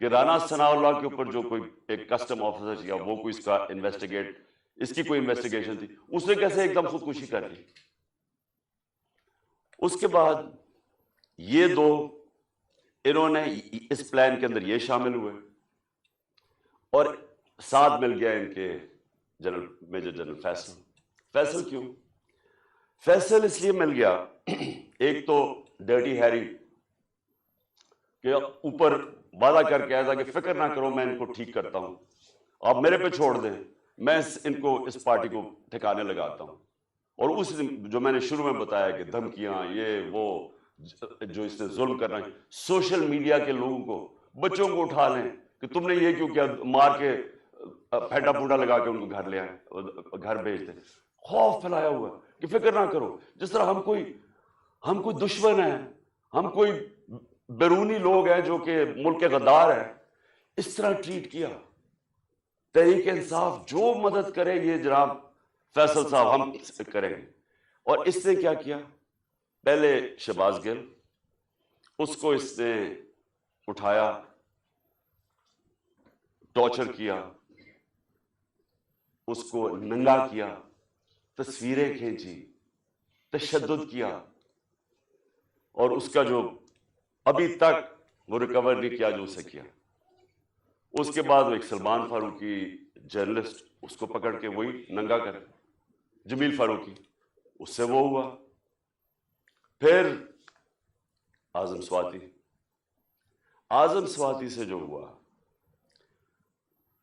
کہ رانا ثناء اللہ کے اوپر جو کوئی ایک کسٹم آفیسر یا وہ کوئی اس کا انویسٹیگیٹ، اس کی کوئی انویسٹیگیشن تھی، اس نے کیسے ایک دم خودکشی کر لی. اس کے بعد یہ دو، انہوں نے اس پلان کے اندر یہ شامل ہوئے، اور ساتھ مل گیا ان کے general major general Faisal. Faisal کیوں؟ فیصل اس لیے مل گیا، ایک تو ڈرٹی ہیری کہ اوپر وعدہ کر کے آیا تھا کہ فکر نہ کرو میں ان کو ٹھیک کرتا ہوں، آپ میرے پہ چھوڑ دیں، میں ان کو اس پارٹی کو ٹھکانے لگاتا ہوں. اور اس جو میں نے شروع میں بتایا کہ دھمکیاں یہ وہ جو اس نے ظلم کرنا ہے، سوشل میڈیا کے لوگوں کو، بچوں کو اٹھا لیں کہ تم نے یہ کیوں کیا، مار کے پھینٹا پھوٹا لگا کے ان کو گھر لے آئے، گھر بھیج دیں. خوف پھیلایا ہوا کہ فکر نہ کرو، جس طرح ہم کوئی دشمن ہیں، ہم کوئی بیرونی لوگ ہیں جو کہ ملک کے غدار ہیں، اس طرح ٹریٹ کیا. تحریک انصاف جو مدد کرے یہ جناب فیصل صاحب ہم کریں گے. اور اس نے کیا کیا، پہلے شہباز گل، اس کو اس نے اٹھایا، ٹارچر کیا، اس کو ننگا کیا، تصویریں کھینچی، تشدد کیا، اور اس کا جو ابھی تک وہ ریکور نہیں کیا جو اسے کیا. اس کے بعد وہ ایک سلمان فاروقی جرنلسٹ، اس کو پکڑ کے وہی ننگا کر، جمیل فاروقی، اس سے وہ ہوا. پھر اعظم سواتی سے جو ہوا،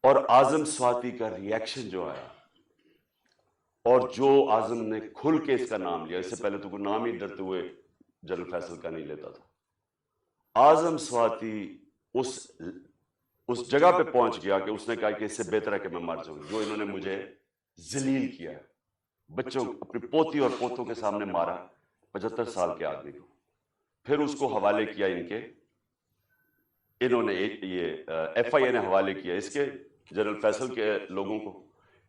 اور اعظم سواتی کا ریئیکشن جو آیا، اور جو اعظم نے کھل کے اس کا نام لیا، اس سے پہلے تو کوئی نام ہی ڈرتے ہوئے جنرل فیصل کا نہیں لیتا تھا. اعظم سواتی اس جگہ پہ پہنچ گیا کہ اس نے کہا کہ اس سے بہتر ہے کہ میں مر جاؤں، جو انہوں نے مجھے ذلیل کیا، بچوں اپنی پوتی اور پوتوں کے سامنے مارا، 75 سال کے آدمی کو. پھر اس کو حوالے کیا انہوں نے یہ ایف آئی اے نے حوالے کیا اس کے جنرل فیصل کے لوگوں کو.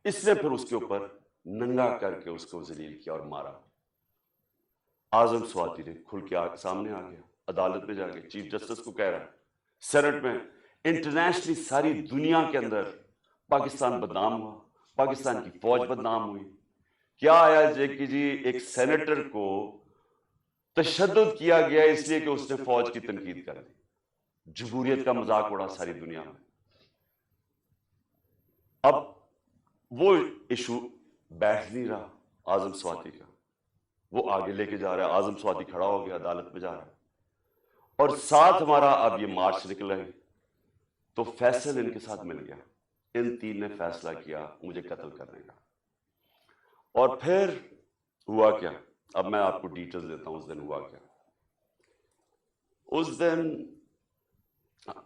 اس نے پھر اس کے اوپر ننگا کر کے اس کو ذلیل کیا اور مارا. اعظم سواتی نے کھل کے سامنے آ گیا، عدالت میں جا کے چیف جسٹس کو کہہ رہا ہے، سینٹ میں، انٹرنیشنلی ساری دنیا کے اندر پاکستان بدنام ہوا، پاکستان کی فوج بدنام ہوئی. کیا آیا کہ جی ایک سینیٹر کو تشدد کیا گیا اس لیے کہ اس نے فوج کی تنقید کر دی، جمہوریت کا مذاق اڑا ساری دنیا میں. اب وہ ایشو بیٹھ نہیں رہا اعظم سواتی کا، وہ آگے لے کے جا رہا ہے. اعظم سواتی کھڑا ہو گیا، عدالت میں جا رہا ہے، اور ساتھ ہمارا اب یہ مارچ نکل رہے ہیں. تو فیصل ان کے ساتھ مل گیا، ان تین نے فیصلہ کیا مجھے قتل کرنے کا. اور پھر ہوا کیا، اب میں آپ کو ڈیٹیلز دیتا ہوں. اس دن ہوا کیا، اس دن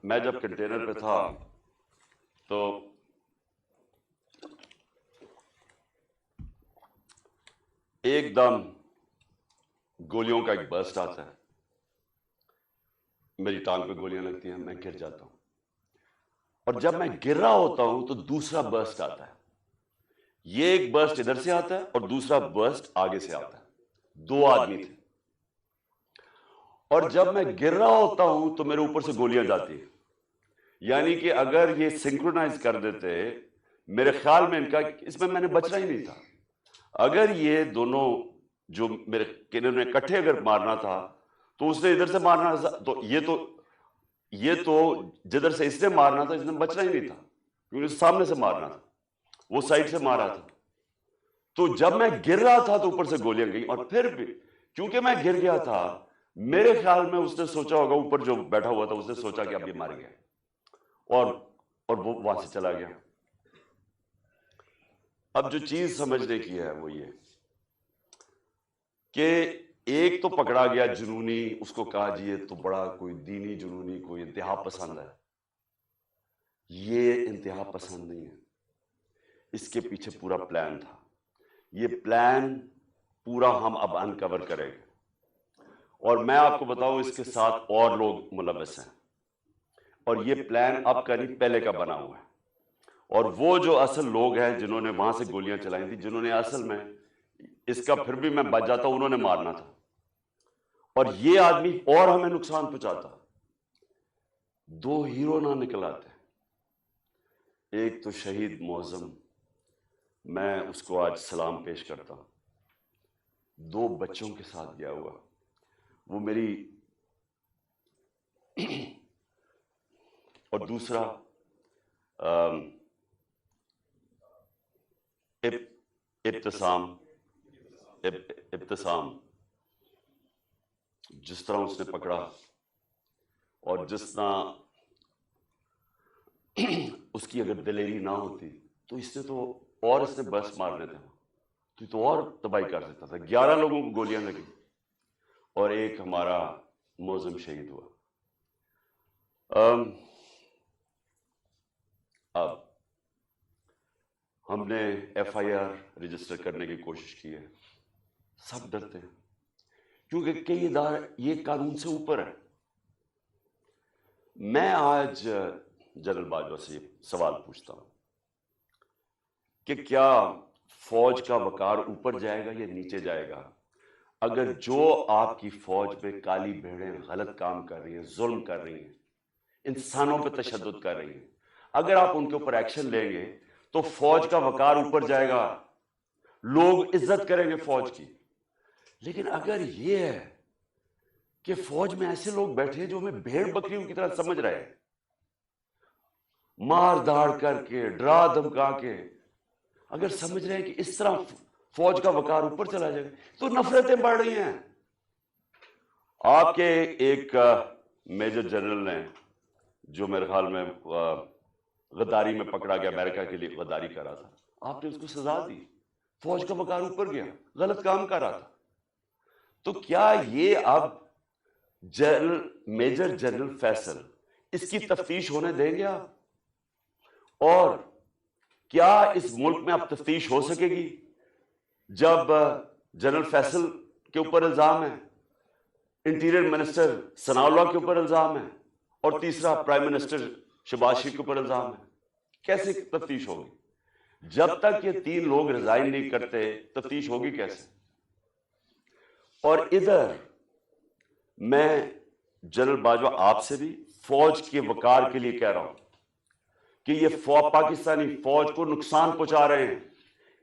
میں جب کنٹینر پہ تھا تو ایک دم گولیوں کا ایک برسٹ آتا ہے، میری ٹانگ پہ گولیاں لگتی ہیں، میں گر جاتا ہوں. اور جب میں گر رہا ہوتا ہوں تو دوسرا برسٹ آتا ہے. یہ ایک برسٹ ادھر سے آتا ہے اور دوسرا برسٹ آگے سے آتا ہے. 2 آدمی تھے، اور جب میں گر رہا ہوتا ہوں تو میرے اوپر سے گولیاں جاتی ہیں. یعنی کہ اگر یہ سنکرونائز کر دیتے، میرے خیال میں ان کا اس میں نے بچنا ہی نہیں تھا. اگر یہ دونوں جو میرے انہوں نے اکٹھے اگر مارنا تھا تو اس نے ادھر سے مارنا تھا، تو یہ تو جدھر سے اس نے مارنا تھا اس نے بچنا ہی نہیں تھا، کیونکہ سامنے سے مارنا تھا، وہ سائڈ سے مارا تھا. تو جب میں گر رہا تھا تو اوپر سے گولیاں گئیں، اور پھر بھی کیونکہ میں گر گیا تھا، میرے خیال میں اس نے سوچا ہوگا، اوپر جو بیٹھا ہوا تھا اس نے سوچا کہ اب یہ مر گیا، اور وہ وہاں سے چلا گیا. اب جو چیز سمجھنے کی ہے وہ یہ کہ ایک تو پکڑا گیا جنونی، اس کو کہا جی یہ تو بڑا کوئی دینی جنونی، کوئی انتہا پسند ہے. یہ انتہا پسند نہیں ہے، اس کے پیچھے پورا پلان تھا. یہ پلان پورا ہم اب انکور کریں گے، اور میں آپ کو بتاؤں اس کے ساتھ اور لوگ ملوث ہیں، اور یہ پلان اب کا نہیں پہلے کا بنا ہوا ہے. اور وہ جو اصل لوگ ہیں جنہوں نے وہاں سے گولیاں چلائی تھی، جنہوں نے اصل میں اس کا پھر بھی میں بچ جاتا ہوں، انہوں نے مارنا تھا. اور یہ آدمی اور ہمیں نقصان پہنچاتا. دو ہیرو نہ نکل آتے. ایک تو شہید معظم، میں اس کو آج سلام پیش کرتا ہوں، 2 بچوں کے ساتھ گیا ہوا. وہ میری اور دوسرا ابتسام، جس طرح اس نے پکڑا اور جس طرح اس کی اگر دلیری نہ ہوتی تو اس نے بس مارنے تھے تو اور تباہی کر سکتا تھا. 11 لوگوں کو گولیاں لگی اور ایک ہمارا معظم شہید ہوا. اب ہم نے ایف آئی آر رجسٹر کرنے کی کوشش کی ہے. سب ڈرتے ہیں کیونکہ کئی ادارے یہ قانون سے اوپر ہے. میں آج جنرل باجوہ سے سوال پوچھتا ہوں کہ کیا فوج کا وقار اوپر جائے گا یا نیچے جائے گا اگر جو آپ کی فوج پہ کالی بھیڑیں غلط کام کر رہی ہیں، ظلم کر رہی ہیں، انسانوں پہ تشدد کر رہی ہیں، اگر آپ ان کے اوپر ایکشن لیں گے تو فوج کا وقار اوپر جائے گا، لوگ عزت کریں گے فوج کی. لیکن اگر یہ ہے کہ فوج میں ایسے لوگ بیٹھے ہیں جو ہمیں بھیڑ بکریوں کی طرح سمجھ رہے ہیں، مار داڑ کر کے، ڈرا دھمکا کے، اگر سمجھ رہے ہیں کہ اس طرح فوج کا وقار اوپر چلا جائے تو نفرتیں بڑھ رہی ہیں. آپ کے ایک میجر جنرل نے جو میرے خیال میں غداری میں پکڑا گیا، امریکہ کے لیے غداری کر رہا تھا، آپ نے اس کو سزا دی. فوج کا وقار اوپر گیا، غلط کام کر رہا تھا. تو کیا یہ اب میجر جنرل فیصل اس کی تفتیش ہونے دیں گے آپ؟ اور کیا اس ملک میں اب تفتیش ہو سکے گی جب جنرل فیصل کے اوپر الزام ہے، انٹیریئر منسٹر ثناء اللہ کے اوپر الزام ہے، اور تیسرا پرائم منسٹر شہباز شریف کے اوپر الزام ہے؟ کیسے تفتیش ہوگی؟ جب تک یہ 3 لوگ ریزائن نہیں کرتے تفتیش ہوگی کیسے؟ اور ادھر میں جنرل باجوہ آپ سے بھی فوج کے وقار کے لیے کہہ رہا ہوں کہ یہ پاکستانی فوج کو نقصان پہنچا رہے ہیں.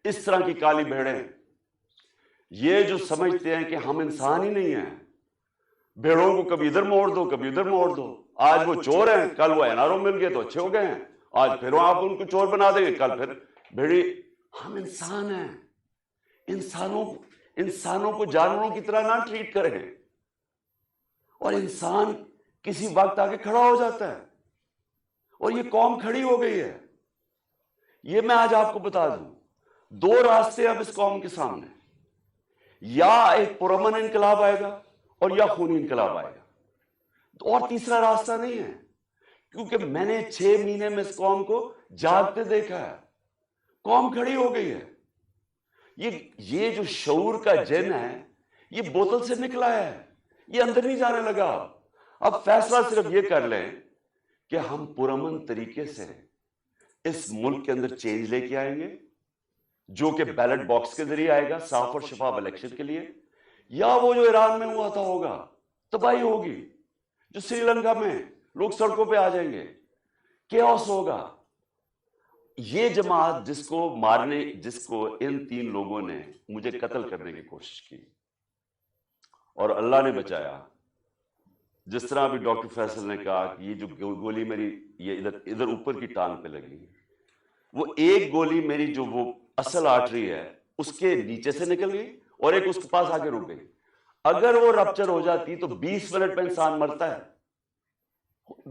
اس طرح کی کالی بھیڑیں، یہ جو سمجھتے ہیں کہ ہم انسان ہی نہیں ہیں، بھیڑوں کو کبھی ادھر موڑ دو کبھی ادھر موڑ دو، آج وہ چور ہیں کل وہ NRO مل گئے تو اچھے ہو گئے ہیں، آج پھر آپ ان کو چور بنا دیں گے کل پھر بھیڑی. ہم انسان ہیں، انسانوں کو جانوروں کی طرح نہ ٹریٹ کریں. اور انسان کسی وقت آگے کھڑا ہو جاتا ہے، اور یہ قوم کھڑی ہو گئی ہے. یہ میں آج آپ کو بتا دوں، 2 راستے اب اس قوم کے سامنے، یا ایک پرامن انقلاب آئے گا اور یا خونی انقلاب آئے گا، اور تیسرا راستہ نہیں ہے. کیونکہ میں نے 6 مہینے میں اس قوم کو جاگتے دیکھا ہے. قوم کھڑی ہو گئی ہے. یہ جو شعور کا جن ہے یہ بوتل سے نکلا ہے، یہ اندر نہیں جانے لگا. اب فیصلہ صرف یہ کر لیں کہ ہم پرامن طریقے سے اس ملک کے اندر چینج لے کے آئیں گے، جو کہ بیلٹ باکس کے ذریعے آئے گا صاف اور شفاف الیکشن کے لیے، یا وہ جو ایران میں ہوا تھا ہوگا، تباہی ہوگی، جو سری لنکا میں لوگ سڑکوں پہ آ جائیں گے، کیوس ہوگا. یہ جماعت جس کو ان 3 لوگوں نے مجھے قتل کرنے کی کوشش کی اور اللہ نے بچایا. جس طرح بھی ڈاکٹر فیصل نے کہا کہ یہ جو گولی میری یہ ادھر اوپر کی ٹانگ پہ لگی، وہ ایک گولی میری جو وہ اصل آرٹری ہے اس کے نیچے سے نکل گئی اور ایک اس کے پاس آگے رک گئی. اگر وہ رپچر ہو جاتی تو 20 منٹ میں انسان مرتا ہے،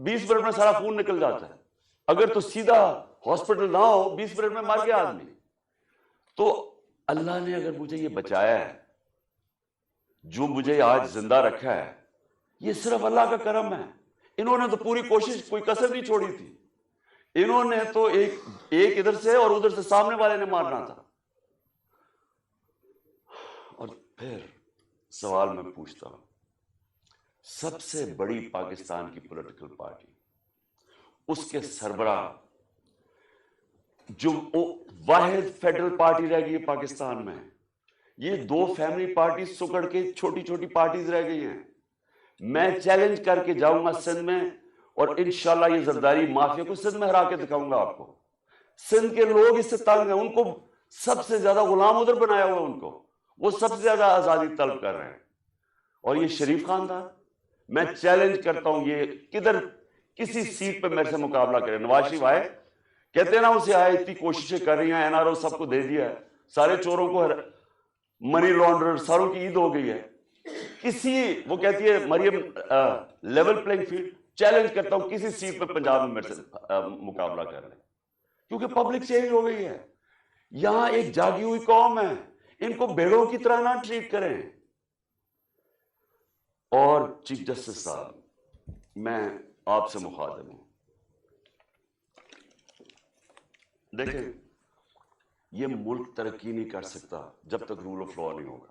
20 منٹ میں سارا خون نکل جاتا ہے. اگر تو سیدھا ہاسپٹل نہ ہو 20 منٹ میں مر گیا آدمی. تو اللہ نے اگر مجھے یہ بچایا ہے، جو مجھے آج زندہ رکھا ہے، یہ صرف اللہ کا کرم ہے. انہوں نے تو پوری کوشش، کوئی کسر نہیں چھوڑی تھی. انہوں نے تو ایک ادھر سے اور ادھر سے سامنے والے نے مارنا تھا. اور پھر سوال میں پوچھتا ہوں، سب سے بڑی پاکستان کی پولیٹیکل پارٹی، اس کے سربراہ، جو واحد فیڈرل پارٹی رہ گئی ہے پاکستان میں، یہ 2 فیملی پارٹی سکڑ کے چھوٹی چھوٹی پارٹیز رہ گئی ہیں. میں چیلنج کر کے جاؤں گا سندھ میں اور انشاءاللہ یہ زرداری مافیا کو سندھ میں ہرا کے دکھاؤں گا آپ کو. سندھ کے لوگ اس سے تنگ ہیں, ان کو سب سے زیادہ غلام ادھر بنایا ہوا, ان کو وہ سب سے زیادہ آزادی طلب کر رہے ہیں. اور یہ شریف خاندان, میں چیلنج کرتا ہوں یہ کدھر کسی سیٹ پہ میرے سے مقابلہ کرے. نواز شریف آئے, کہتے ہیں نا اسے آئے, اتنی کوششیں کر رہی ہیں, این آر او سب کو دے دیا ہے, سارے چوروں کو منی لانڈرر ساروں کی عید ہو گئی ہے. کسی وہ کہتی ہے مریم لیول پلینگ فیلڈ, چیلنج کرتا ہوں کسی سیٹ پہ پنجاب میں میرے سے مقابلہ کر لیں, کیونکہ پبلک چینج ہو گئی ہے. یہاں ایک جاگی ہوئی قوم ہے, ان کو بھیڑوں کی طرح نہ ٹریٹ کریں. اور چیف جسٹس صاحب, میں آپ سے مخاطب ہوں, دیکھیں یہ ملک ترقی نہیں کر سکتا جب تک رول آف لا نہیں ہوگا.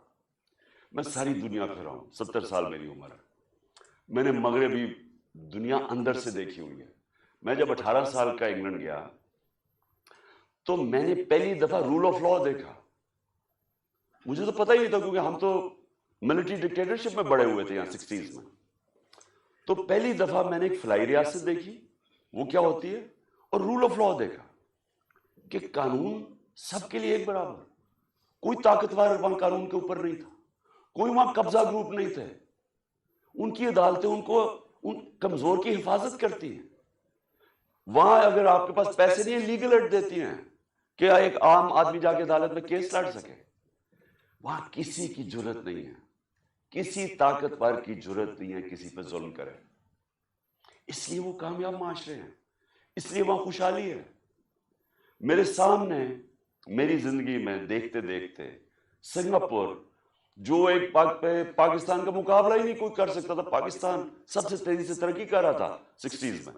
میں ساری دنیا پھرا ہوں, 70 سال میری عمر ہے, میں نے مغربی دنیا اندر سے دیکھی ہوئی ہے. میں جب 18 سال کا انگلینڈ گیا تو میں نے پہلی دفعہ رول آف لا دیکھا. مجھے تو پتہ ہی نہیں تھا, کیونکہ ہم تو ملٹری ڈکٹیٹرشپ میں بڑے ہوئے تھے یہاں 60s میں. تو پہلی دفعہ میں نے ایک فلائی ریاست دیکھی, وہ کیا ہوتی ہے, اور رول آف لا دیکھا کہ قانون سب کے لیے ایک برابر. کوئی طاقتور وہاں قانون کے اوپر نہیں تھا, کوئی وہاں قبضہ گروپ نہیں تھے. ان کی عدالتیں ان کو ان کمزور کی حفاظت کرتی ہیں. وہاں اگر آپ کے پاس پیسے نہیں ہیں, لیگل ایڈ دیتی ہیں کہ ایک عام آدمی جا کے عدالت میں کیس لڑ سکے. وہاں کسی کی جرت نہیں ہے, کسی طاقتور کی جرت نہیں ہے کسی پہ ظلم کرے. اس لیے وہ کامیاب معاشرے ہیں, اس لیے وہاں خوشحالی ہے. میرے سامنے میری زندگی میں دیکھتے دیکھتے سنگاپور, جو ایک پاکستان کا مقابلہ ہی نہیں کوئی کر سکتا تھا, پاکستان سب سے تیزی سے ترقی کر رہا تھا 60s میں,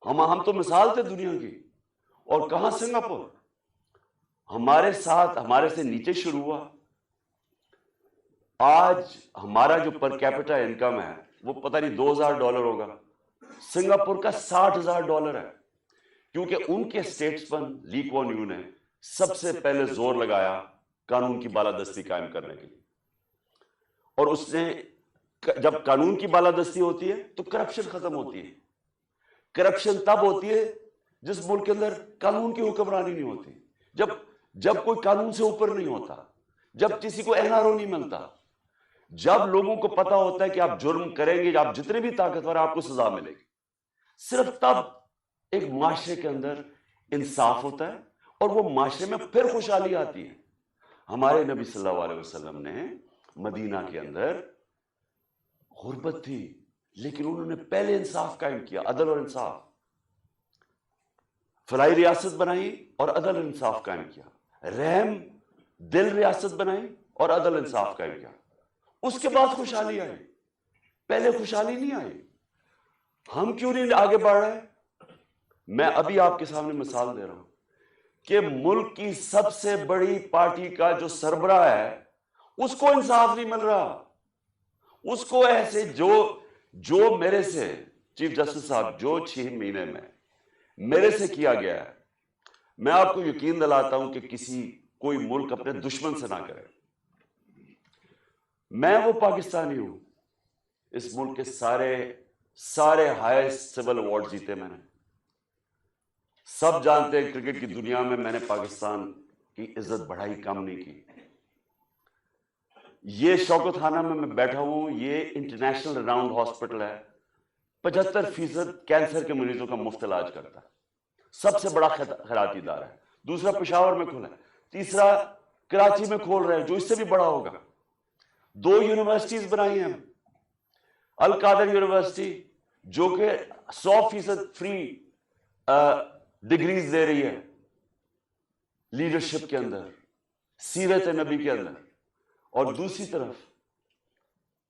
ہم تو مثال تھے دنیا کی. اور کہاں سنگاپور ہمارے ساتھ, ہمارے سے نیچے شروع ہوا. آج ہمارا جو پر کیپٹا انکم ہے وہ پتہ نہیں $2000 ہوگا, سنگاپور کا $60,000 ہے. کیونکہ ان کے اسٹیٹسمن لی کوان یو نے سب سے پہلے زور لگایا قانون کی بالادستی قائم کرنے کے لیے. اور اس نے, جب قانون کی بالادستی ہوتی ہے تو کرپشن ختم ہوتی ہے. کرپشن تب ہوتی ہے جس ملک کے اندر قانون کی حکمرانی نہیں ہوتی, جب کوئی قانون سے اوپر نہیں ہوتا, جب کسی کو این آر او نہیں ملتا, جب لوگوں کو پتا ہوتا ہے کہ آپ جرم کریں گے, آپ جتنے بھی طاقتور آپ کو سزا ملے گی. صرف تب ایک معاشرے کے اندر انصاف ہوتا ہے اور وہ معاشرے میں پھر خوشحالی آتی ہے. ہمارے نبی صلی اللہ علیہ وسلم نے مدینہ کے اندر غربت تھی, لیکن انہوں نے پہلے انصاف قائم کیا, عدل اور انصاف. فلائی ریاست بنائی اور عدل انصاف قائم کیا. رحم دل ریاست بنائی اور عدل انصاف قائم کیا. اس کے بعد خوشحالی آئی, پہلے خوشحالی نہیں آئی. ہم کیوں نہیں آگے بڑھ رہے؟ میں ابھی آپ کے سامنے مثال دے رہا ہوں کہ ملک کی سب سے بڑی پارٹی کا جو سربراہ ہے اس کو انصاف نہیں مل رہا. اس کو ایسے جو میرے سے چیف جسٹس صاحب جو 6 مہینے میں میرے سے کیا گیا ہے, میں آپ کو یقین دلاتا ہوں کہ کوئی ملک اپنے دشمن سے نہ کرے. میں وہ پاکستانی ہوں, اس ملک کے سارے ہائیسٹ سول ایوارڈ جیتے میں نے. سب جانتے ہیں کرکٹ کی دنیا میں نے پاکستان کی عزت بڑھائی, کم نہیں کی. یہ شوکت خانہ میں بیٹھا ہوں, یہ انٹرنیشنل راؤنڈ ہاسپٹل ہے, 75% کینسر کے مریضوں کا مفت علاج کرتا ہے, سب سے بڑا خیراتی ادارہ ہے. دوسرا پشاور میں کھلا ہے, تیسرا کراچی میں کھول رہے ہیں جو اس سے بھی بڑا ہوگا. 2 یونیورسٹیز بنائی ہیں, القادر یونیورسٹی جو کہ 100% فری ڈگریز دے رہی ہے لیڈرشپ کے اندر, سیرت نبی کے اندر, اور دوسری طرف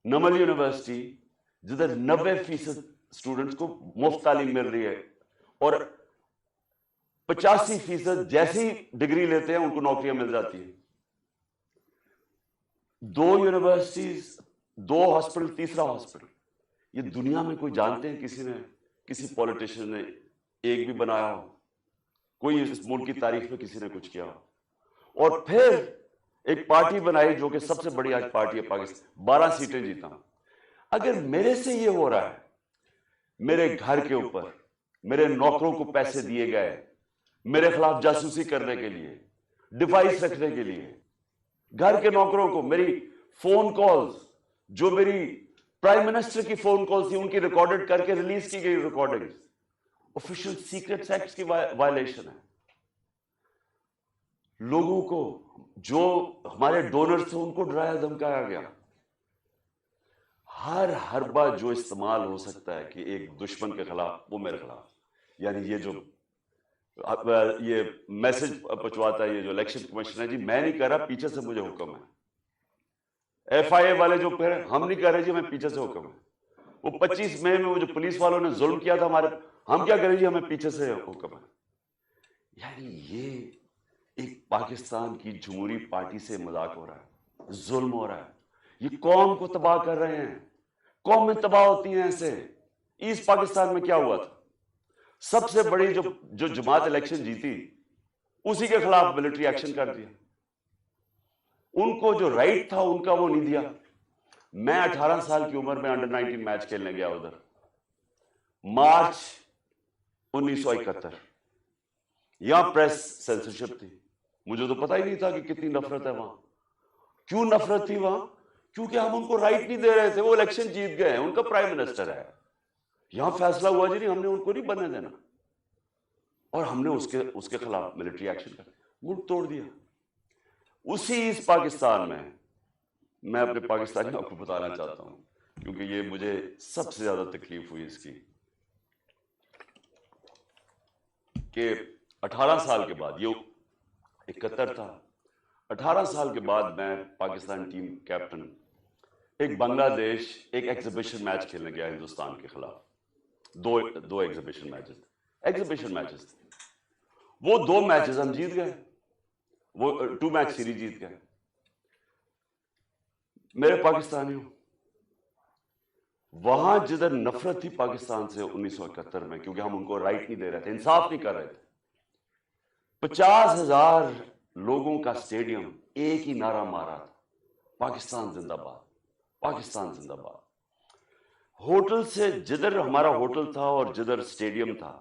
نمل یونیورسٹی جدھر 90% اسٹوڈنٹس کو مفت تعلیم مل رہی ہے اور 85% جیسی ڈگری لیتے ہیں ان کو نوکریاں مل جاتی ہیں. 2 یونیورسٹیز, 2 ہاسپٹل, تیسرا ہاسپٹل. یہ دنیا میں کوئی جانتے ہیں کسی پولیٹیشین نے ایک بھی بنایا ہو؟ کوئی اس ملک کی تاریخ میں کسی نے کچھ کیا ہو؟ اور پھر ایک پارٹی بنائی جو کہ سب سے بڑی آج پارٹی ہے پاکستان, 12 سیٹیں جیتا ہوں. اگر میرے سے یہ ہو رہا ہے, میرے گھر کے اوپر میرے نوکروں کو پیسے دیے گئے میرے خلاف جاسوسی کرنے کے لیے, ڈیوائس رکھنے کے لیے, گھر کے نوکروں کو میری فون کالز, جو میری پرائم منسٹر کی فون کالز تھی ان کی ریکارڈڈ کر کے ریلیز کی گئی ریکارڈنگ آفیشل سیکرٹس ایکٹ کی وائلیشن ہے. لوگوں کو جو ہمارے ڈونرز تھے ان کو ڈرایا دھمکایا گیا. ہر حربہ جو استعمال ہو سکتا ہے کہ ایک دشمن کے خلاف وہ میرے خلاف, یعنی یہ جو یہ میسج پہنچواتا ہے یہ جو الیکشن کمیشن ہے, جی میں نہیں کر رہا, پیچھے سے مجھے حکم ہے. ایف آئی اے والے جو پھر ہم نہیں کر رہے جی, ہمیں پیچھے سے حکم ہے. وہ 25 مئی میں وہ جو پولیس والوں نے ظلم کیا تھا ہمارے, ہم کیا کریں جی, ہمیں پیچھے سے حکم ہے. یعنی یہ ایک پاکستان کی جمہوری پارٹی سے مذاق ہو رہا ہے, ظلم ہو رہا ہے. یہ قوم کو تباہ کر رہے ہیں, قومیں تباہ ہوتی ہیں ایسے. ایسٹ پاکستان میں کیا ہوا تھا, سب سے بڑی جو جماعت الیکشن جیتی اسی کے خلاف ملٹری ایکشن کر دیا. ان کو جو رائٹ تھا ان کا وہ نہیں دیا. میں 18 سال کی عمر میں انڈر 19 میچ کھیلنے گیا ادھر, مارچ 1971. یہاں پریس سینسرشپ تھی, مجھے تو پتہ ہی نہیں تھا کہ کتنی نفرت ہے وہاں. کیوں نفرت تھی وہاں؟ کیونکہ ہم ان کو رائٹ نہیں دے رہے تھے. وہ الیکشن جیت گئے ہیں, ان کا پرائم منسٹر ہے. یہاں فیصلہ ہوا جی نہیں, ہم نے ان کو نہیں بننے دینا, اور ہم نے اس کے خلاف ملٹری ایکشن کر ملک توڑ دیا. اسی اس پاکستان میں اپنے پاکستانیوں کو بتانا چاہتا ہوں, کیونکہ یہ مجھے سب سے زیادہ تکلیف ہوئی اس کی, کہ 18 سال کے بعد, یہ 71 تھا, 18 سال کے بعد میں پاکستان ٹیم کیپٹن ایک بنگلہ دیش ایک ایگزیبیشن میچ کھیلنے گیا ہندوستان کے خلاف. دو ایگزیبیشن میچز تھے. وہ 2 میچز ہم جیت گئے, وہ 2 میچ سیریز جیت گئے. میرے پاکستانیوں, وہاں جدھر نفرت تھی پاکستان سے 1971 میں, کیونکہ ہم ان کو رائٹ نہیں دے رہے تھے, انصاف نہیں کر رہے تھے, 50,000 لوگوں کا سٹیڈیم ایک ہی نعرہ مارا تھا, پاکستان زندہ باد, پاکستان زندہ باد. ہوٹل سے جدھر ہمارا ہوٹل تھا اور جدھر سٹیڈیم تھا,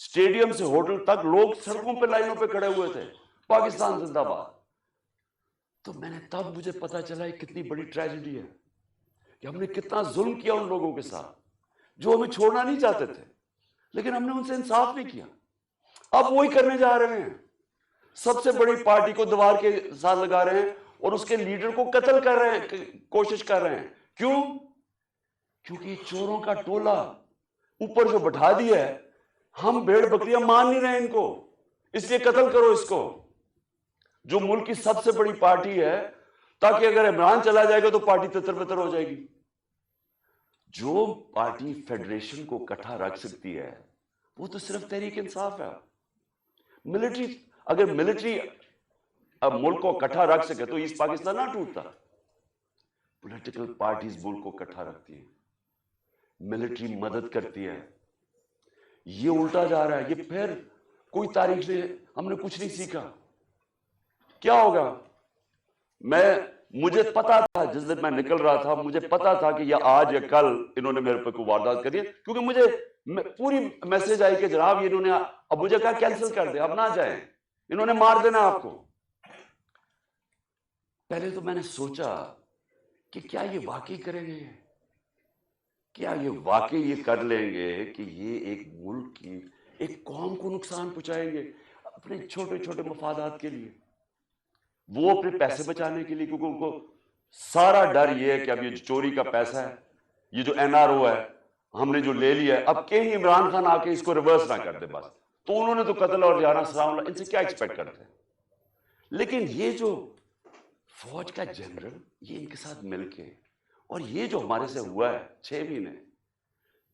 سٹیڈیم سے ہوٹل تک لوگ سڑکوں پہ لائنوں پہ کھڑے ہوئے تھے, پاکستان زندہ باد. تو میں نے تب مجھے پتا چلا یہ کتنی بڑی ٹریجڈی ہے, کہ ہم نے کتنا ظلم کیا ان لوگوں کے ساتھ جو ہمیں چھوڑنا نہیں چاہتے تھے, لیکن ہم نے ان سے انصاف نہیں کیا. اب وہی کرنے جا رہے ہیں, سب سے بڑی پارٹی کو دیوار کے ساتھ لگا رہے ہیں اور اس کے لیڈر کو قتل کر رہے ہیں, کوشش کر رہے ہیں. کیوں؟ کیونکہ چوروں کا ٹولہ اوپر جو بٹھا دیا ہے, ہم بھیڑ بکریاں مان نہیں رہے ان کو, اس لیے قتل کرو اس کو, جو ملک کی سب سے بڑی پارٹی ہے, تاکہ اگر عمران چلا جائے گا تو پارٹی تتر بتر ہو جائے گی. جو پارٹی فیڈریشن کو اکٹھا رکھ سکتی ہے وہ تو صرف تحریک انصاف ہے. ملٹری, اگر ملٹری اب ملک کو اکٹھا رکھ سکے تو ایسٹ پاکستان نہ ٹوٹتا. پولیٹیکل پارٹیز ملک کو اکٹھا رکھتی ہیں, ملٹری مدد کرتی ہے. یہ الٹا جا رہا ہے. یہ پھر کوئی تاریخ سے ہم نے کچھ نہیں سیکھا. کیا ہوگا؟ مجھے پتا تھا جس دن میں نکل رہا تھا, مجھے پتا تھا کہ یہ آج یا کل انہوں نے میرے پہ کوئی واردات کری ہے, کیونکہ مجھے پوری میسج آئی کہ جناب یہ انہوں نے اب مجھے کہا کینسل کر دیں, اب نہ جائیں, انہوں نے مار دینا آپ کو. پہلے تو میں نے سوچا کہ کیا یہ واقعی کریں گے, کیا یہ واقعی یہ کر لیں گے کہ یہ ایک ملک کی ایک قوم کو نقصان پہنچائیں گے اپنے چھوٹے چھوٹے مفادات کے لیے, وہ اپنے پیسے بچانے کے لیے, کیونکہ ان کو سارا ڈر یہ ہے کہ اب یہ چوری کا پیسہ ہے, یہ جو این آر او ہے ہم نے جو لے لیا ہے, اب کہیں عمران خان آ کے اس کو ریورس نہ کر دے بس, تو انہوں نے تو قتل اور جانا سلام اللہ, ان سے کیا ایکسپیکٹ کرتے ہیں. لیکن یہ جو فوج کا جنرل, یہ ان کے ساتھ مل کے, اور یہ جو ہمارے سے ہوا ہے 6 مہینے,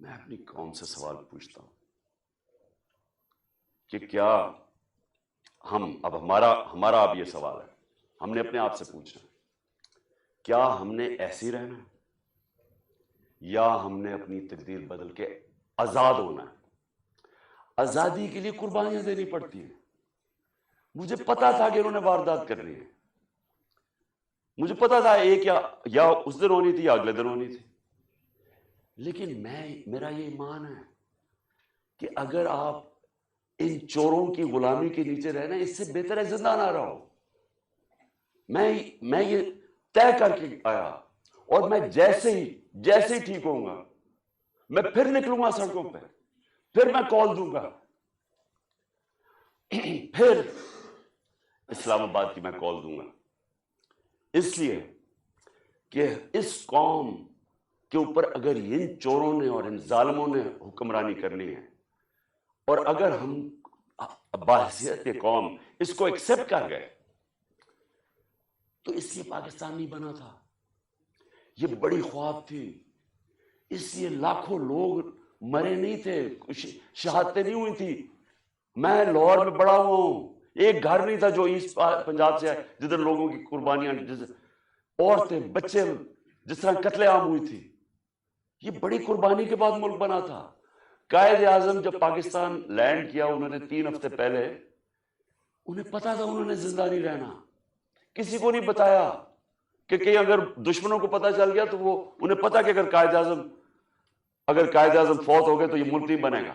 میں اپنی قوم سے سوال پوچھتا ہوں کہ کیا ہم, اب ہمارا اب یہ سوال ہے, ہم نے اپنے آپ سے پوچھنا, کیا ہم نے ایسی رہنا ہے یا ہم نے اپنی تقدیر بدل کے آزاد ہونا ہے؟ آزادی کے لیے قربانیاں دینی پڑتی ہیں. مجھے پتا تھا کہ انہوں نے واردات کرنی ہے, مجھے پتا تھا ایک یا اس دن ہونی تھی یا اگلے دن ہونی تھی, لیکن میرا یہ ایمان ہے کہ اگر آپ ان چوروں کی غلامی کے نیچے رہنا، اس سے بہتر ہے زندہ نہ رہو. میں یہ طے کر کے آیا، اور میں جیسے ہی ٹھیک ہوں گا میں پھر نکلوں گا سڑکوں پہ، پھر میں کال دوں گا، پھر اسلام آباد کی میں کال دوں گا. اس لیے کہ اس قوم کے اوپر اگر ان چوروں نے اور ان ظالموں نے حکمرانی کرنی ہے، اور اگر ہم باحثیت قوم اس کو ایکسپٹ کر گئے، تو اس لیے پاکستان نہیں بنا تھا. یہ بڑی خواب تھی، اس لیے لاکھوں لوگ مرے نہیں تھے، شہادتیں نہیں ہوئی تھی. میں لاہور میں بڑا ہوا ہوں، ایک گھر نہیں تھا جو ایسٹ پنجاب سے ہے جدھر لوگوں کی قربانیاں، عورتیں بچے جس طرح قتل عام ہوئی تھی. یہ بڑی قربانی کے بعد ملک بنا تھا. قائد اعظم جب پاکستان لینڈ کیا، انہوں نے 3 ہفتے پہلے، انہیں پتا تھا انہوں نے زندہ نہیں رہنا. کسی کو نہیں بتایا کہ کہیں اگر دشمنوں کو پتا چل گیا تو وہ انہیں پتا کہ اگر قائد اعظم فوت ہو گئے تو یہ ملک نہیں بنے گا.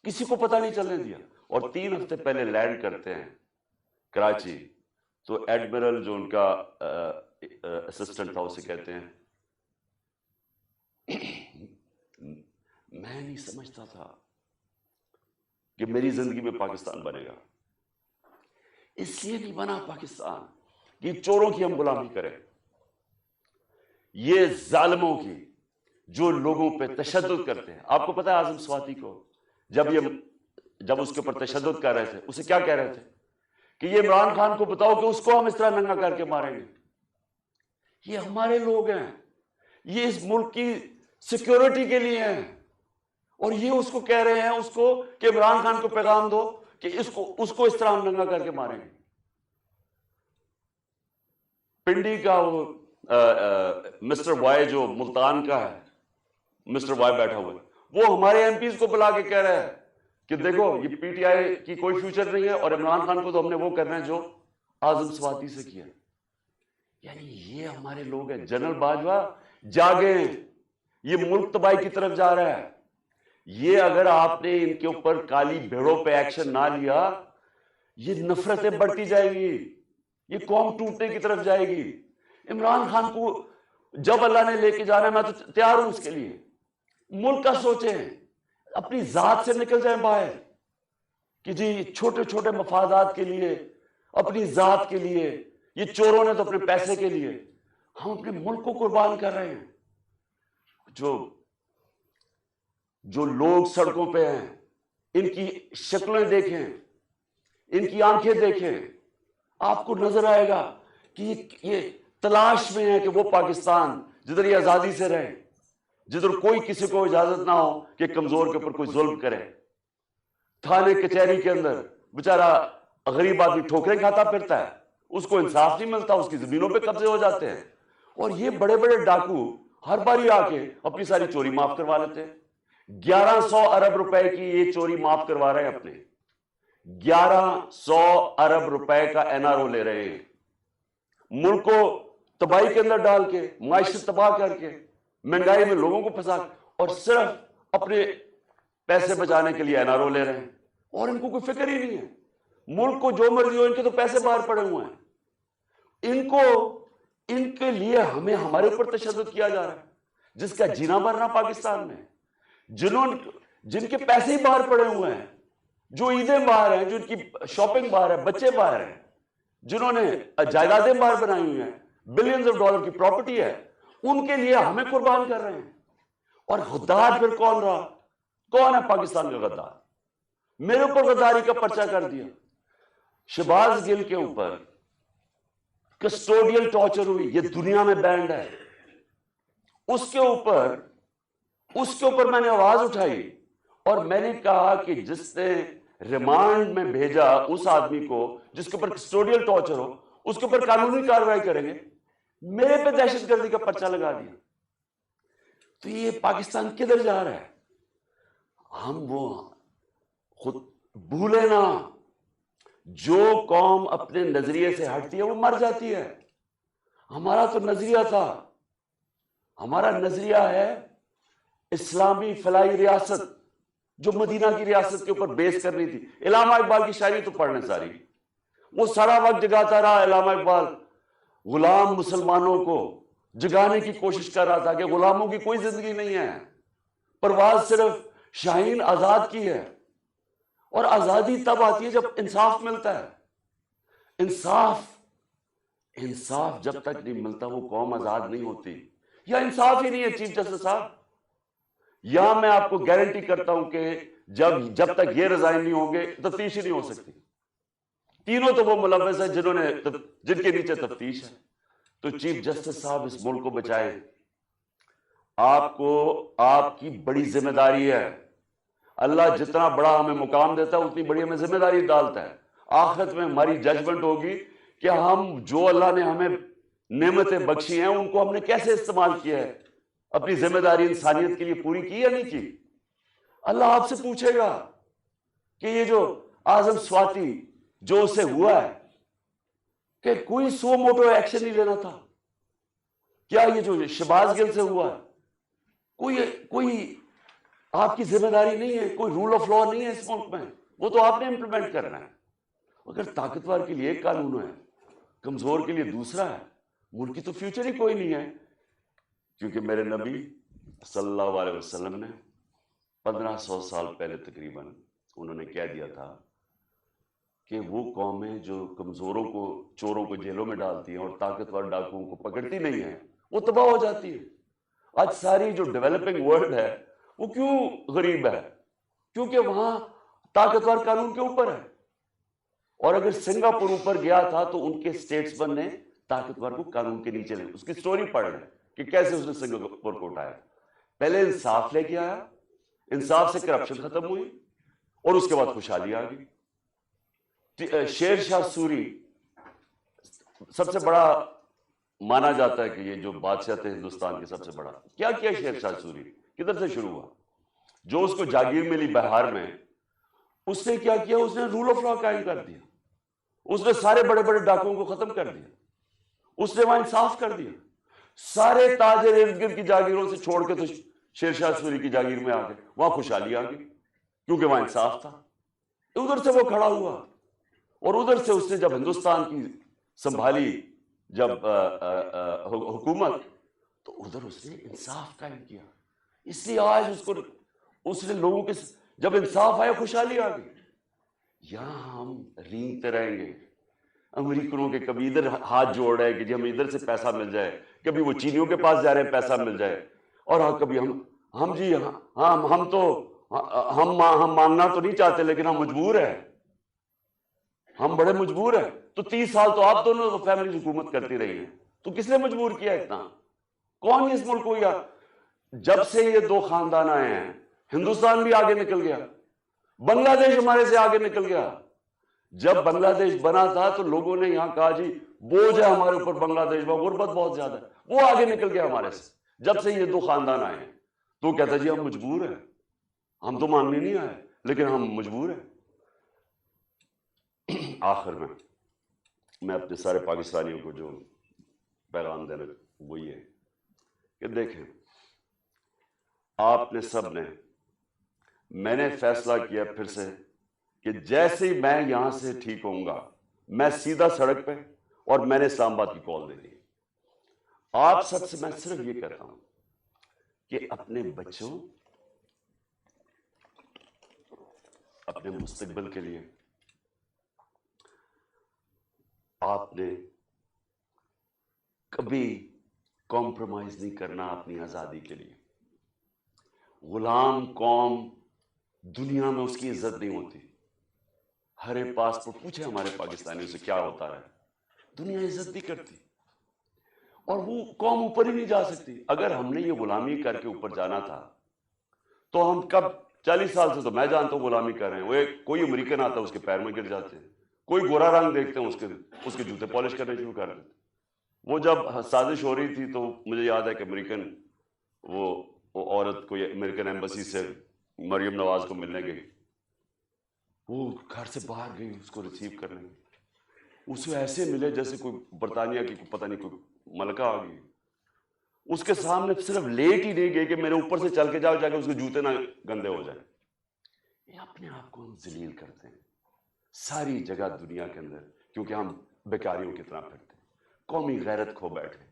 کسی کو پتا نہیں چلنے دیا. اور 3 ہفتے پہلے لینڈ کرتے ہیں کراچی، تو ایڈمرل جو ان کا اسسٹنٹ تھا اسے کہتے ہیں، میں نہیں سمجھتا تھا کہ میری زندگی میں پاکستان بنے گا. اس لیے نہیں بنا پاکستان کہ چوروں کی ہم غلامی کریں، یہ ظالموں کی جو لوگوں پہ تشدد کرتے ہیں. آپ کو پتا ہے اعظم سواتی کو جب اس کے اوپر تشدد کر رہے تھے، اسے کیا کہہ رہے تھے کہ یہ عمران خان کو بتاؤ کہ اس کو ہم اس طرح ننگا کر کے ماریں گے. یہ ہمارے لوگ ہیں، یہ اس ملک کی سیکیورٹی کے لیے ہیں، اور یہ اس کو کہہ رہے ہیں اس کو کہ عمران خان کو پیغام دو کہ اس کو اس طرح ہم ننگا کر کے ماریں گے. پنڈی کا وہ مسٹر وائی جو ملتان کا ہے، مسٹر وائی بیٹھا ہوا ہے، وہ ہمارے ایم پیز کو بلا کے کہہ رہا ہے کہ دیکھو یہ پی ٹی آئی کی کوئی فیوچر نہیں ہے، اور عمران خان کو تو ہم نے وہ کرنا ہے جو اعظم سواتی سے کیا. یعنی یہ ہمارے لوگ ہیں. جنرل باجوہ جاگیں، یہ ملک تباہی کی طرف جا رہا ہے. یہ اگر آپ نے ان کے اوپر کالی بھیڑوں پہ ایکشن نہ لیا، یہ نفرتیں بڑھتی جائیں گی، یہ قوم ٹوٹنے کی طرف جائے گی. عمران خان کو جب اللہ نے لے کے جانا ہے میں تو تیار ہوں اس کے لیے. ملک کا سوچیں، اپنی ذات سے نکل جائیں باہر کہ جی چھوٹے چھوٹے مفادات کے لیے، اپنی ذات کے لیے، یہ چوروں نے تو اپنے پیسے کے لیے، ہم اپنے ملک کو قربان کر رہے ہیں. جو لوگ سڑکوں پہ ہیں، ان کی شکلیں دیکھیں، ان کی آنکھیں دیکھیں، آپ کو نظر آئے گا کہ یہ تلاش میں ہے کہ وہ پاکستان جدھر یہ آزادی سے رہے، جدھر کوئی کسی کو اجازت نہ ہو کہ کمزور کے اوپر کوئی ظلم کرے. تھانے کچہری کے اندر بیچارہ غریب آدمی ٹھوکریں کھاتا پھرتا ہے، اس کو انصاف نہیں ملتا، اس کی زمینوں پہ قبضے ہو جاتے ہیں. اور یہ بڑے بڑے ڈاکو ہر باری آ کے اپنی ساری چوری معاف کروا لیتے ہیں. 1100 ارب روپے کی یہ چوری معاف کروا رہے ہیں اپنے، 1100 ارب روپے کا این آر او لے رہے ہیں. ملک کو تباہی کے اندر ڈال کے، معیشت تباہ کر کے، مہنگائی میں لوگوں کو پھنسا، اور صرف اپنے پیسے بچانے کے لیے این آر او لے رہے ہیں. اور ان کو کوئی فکر ہی نہیں ہے. ملک کو جو مرضی ہو، ان کے تو پیسے باہر پڑے ہوئے ہیں. ان کے لیے ہمارے اوپر تشدد کیا جا رہا ہے، جس کا جینا مرنا پاکستان میں، جن کے پیسے ہی باہر پڑے ہوئے ہیں، جو عیدیں باہر ہیں، جن کی شاپنگ باہر ہے، بچے باہر ہیں، جنہوں نے جائیدادیں باہر بنائی ہوئی ہیں، بلینز آف ڈالر کی پراپرٹی ہے، ان کے لیے ہمیں قربان کر رہے ہیں. اور غدار پھر کون رہا؟ کون ہے پاکستان کا غدار؟ میرے اوپر غداری کا پرچہ کر دیا. شہباز گل کے اوپر کسٹوڈیل ٹارچر ہوئی، یہ دنیا میں بینڈ ہے. اس کے اوپر میں نے آواز اٹھائی، اور میں نے کہا کہ جس نے ریمانڈ میں بھیجا اس آدمی کو جس کے اوپر کسٹوڈیل ٹارچر ہو، اس کے اوپر قانونی کارروائی کریں گے. میرے پہ دہشت گردی کا پرچہ لگا دیا. تو یہ پاکستان کدھر جا رہا ہے؟ ہم وہ خود بھولے نا، جو قوم اپنے نظریے سے ہٹتی ہے وہ مر جاتی ہے. ہمارا تو نظریہ تھا، ہمارا نظریہ ہے اسلامی فلاحی ریاست جو مدینہ کی ریاست کے اوپر بیس کرنی تھی. علامہ اقبال کی شاعری تو پڑھنے ساری, وہ سارا وقت جگاتا رہا علامہ اقبال, غلام مسلمانوں کو جگانے کی کوشش کر رہا تھا کہ غلاموں کی کوئی زندگی نہیں ہے, پرواز صرف شاہین آزاد کی ہے. اور آزادی تب آتی ہے جب انصاف ملتا ہے. انصاف جب تک نہیں ملتا وہ قوم آزاد نہیں ہوتی. یا انصاف ہی نہیں ہے چیف جسٹس صاحب, یا میں آپ کو گارنٹی کرتا ہوں کہ جب تک یہ ریزائن نہیں ہوں گے تفتیش ہی نہیں ہو سکتی. تینوں تو وہ ملوث ہیں جن کے نیچے تفتیش ہے. تو چیف جسٹس صاحب اس ملک کو بچائیں. آپ کی بڑی ذمہ داری ہے. اللہ جتنا بڑا ہمیں مقام دیتا ہے اتنی بڑی ہمیں ذمہ داری ڈالتا ہے. آخرت میں ہماری ججمنٹ ہوگی کہ ہم جو اللہ نے ہمیں نعمتیں بخشی ہیں ان کو ہم نے کیسے استعمال کیا ہے, اپنی ذمہ داری انسانیت کے لیے پوری کی یا نہیں کی. اللہ آپ سے پوچھے گا کہ یہ جو اعظم سواتی جو اسے ہوا ہے کہ کوئی سو موٹو ایکشن نہیں لینا تھا, کیا یہ جو شہباز گل سے ہوا ہے کوئی آپ کی ذمہ داری نہیں ہے, کوئی رول آف لا نہیں ہے اس ملک میں, وہ تو آپ نے امپلیمنٹ کرنا ہے. اگر طاقتور کے لیے ایک قانون ہے, کمزور کے لیے دوسرا ہے, ملک کی تو فیوچر ہی کوئی نہیں ہے. کیونکہ میرے نبی صلی اللہ علیہ وسلم نے 1500 سال پہلے تقریباً انہوں نے کہہ دیا تھا کہ وہ قومیں جو کمزوروں کو, چوروں کو جیلوں میں ڈالتی ہیں اور طاقتور ڈاکوؤں کو پکڑتی نہیں ہیں وہ تباہ ہو جاتی ہے. آج ساری جو ڈیولپنگ ورلڈ ہے وہ کیوں غریب ہے؟ کیونکہ وہاں طاقتور قانون کے اوپر ہے. اور اگر سنگاپور اوپر گیا تھا تو ان کے سٹیٹسمن نے طاقتور کو قانون کے نیچے لے, اس کی سٹوری پڑھ لیں کہ کیسے اس نے سنگاپور کو اٹھایا. پہلے انصاف لے کے آیا, انصاف سے کرپشن ختم ہوئی اور اس کے بعد خوشحالی آ گئی. شیر شاہ سوری سب سے بڑا مانا جاتا ہے کہ یہ جو بادشاہ تھے ہندوستان کے سب سے بڑا. کیا کیا شیر شاہ سوری, کدھر سے شروع ہوا؟ جو اس کو جاگیر ملی بہار میں, اس نے کیا کیا, اس نے رول آف لا قائم کر دیا. اس نے سارے بڑے بڑے ڈاکوؤں کو ختم کر دیا, اس نے وہاں انصاف کر دیا. سارے تاجر ارد گرد کی جاگیروں سے چھوڑ کے تو شیر شاہ سوری کی جاگیر میں آ گئے, وہاں خوشحالی آ گئی کیونکہ وہاں انصاف تھا. ادھر سے وہ کھڑا ہوا اور ادھر سے اس نے جب ہندوستان کی سنبھالی جب حکومت, تو ادھر اس نے انصاف قائم کیا. اس لیے آج اس نے لوگوں کے جب انصاف آیا خوشحالی آ گئی. یہاں ہم رینگتے رہیں گے امریکنوں کے, کبھی ادھر ہاتھ جوڑ رہے ہیں کہ جی ہمیں ادھر سے پیسہ مل جائے, کبھی وہ چینیوں کے پاس جا رہے ہیں پیسہ مل جائے, اور ہاں کبھی ہم مانگنا تو نہیں چاہتے لیکن ہم مجبور ہیں, ہم بڑے مجبور ہیں. تو 30 سال تو آپ دونوں فیملی حکومت کرتی رہی ہیں, تو کس نے مجبور کیا اتنا؟ کون اس ملک کو یا جب سے یہ دو خاندان آئے ہیں ہندوستان بھی آگے نکل گیا, بنگلہ دیش ہمارے سے آگے نکل گیا. جب بنگلہ دیش بنا تھا تو لوگوں نے یہاں کہا جی بوجھ ہے ہمارے اوپر بنگلہ دیش میں, غربت بہت زیادہ ہے, وہ آگے نکل گیا ہمارے سے. جب سے یہ دو خاندان آئے ہیں تو کہتا جی ہم مجبور ہیں, ہم تو مانگنے نہیں آئے لیکن ہم مجبور ہیں. آخر میں اپنے سارے پاکستانیوں کو جو پیغام دینا وہ یہ ہے کہ دیکھیں, آپ نے سب نے, میں نے فیصلہ کیا پھر سے کہ جیسے ہی میں یہاں سے ٹھیک ہوں گا میں سیدھا سڑک پہ, اور میں نے اسلام آباد کی کال دے دی. آپ سب سے میں صرف یہ کہتا ہوں کہ اپنے بچوں, اپنے مستقبل کے لیے آپ نے کبھی کمپرومائز نہیں کرنا اپنی آزادی کے لیے. غلام قوم دنیا میں اس کی عزت نہیں ہوتی. ہر ایک پاسپورٹ پوچھے ہمارے پاکستانیوں سے کیا ہوتا ہے, دنیا عزت نہیں کرتی اور وہ قوم اوپر ہی نہیں جا سکتی. اگر ہم نے یہ غلامی کر کے اوپر جانا تھا تو ہم کب 40 سال سے تو میں جانتا ہوں غلامی کر رہے ہیں. وہ کوئی امریکن آتا ہے اس کے پیر میں گر جاتے ہیں, کوئی گورا رنگ دیکھتے ہیں اس کے جوتے پالش کرنے شروع کر دیتے. وہ جب سازش ہو رہی تھی تو مجھے یاد ہے کہ امریکن وہ عورت کوئی امریکن ایمبسی سے مریم نواز کو ملنے گئی, وہ گھر سے باہر گئی اس کو ریسیو کرنے, اسے ایسے ملے جیسے کوئی برطانیہ کی پتہ نہیں کوئی ملکہ آ گئی. اس کے سامنے صرف لیٹ ہی نہیں گئے کہ میرے اوپر سے چل کے جاؤ جا کے اس کے جوتے نہ گندے ہو جائیں. یہ اپنے آپ کو ہم ذلیل کرتے ہیں ساری جگہ دنیا کے اندر, کیونکہ ہم بیکاریوں کی طرح پھرتے ہیں, قومی غیرت کھو بیٹھے.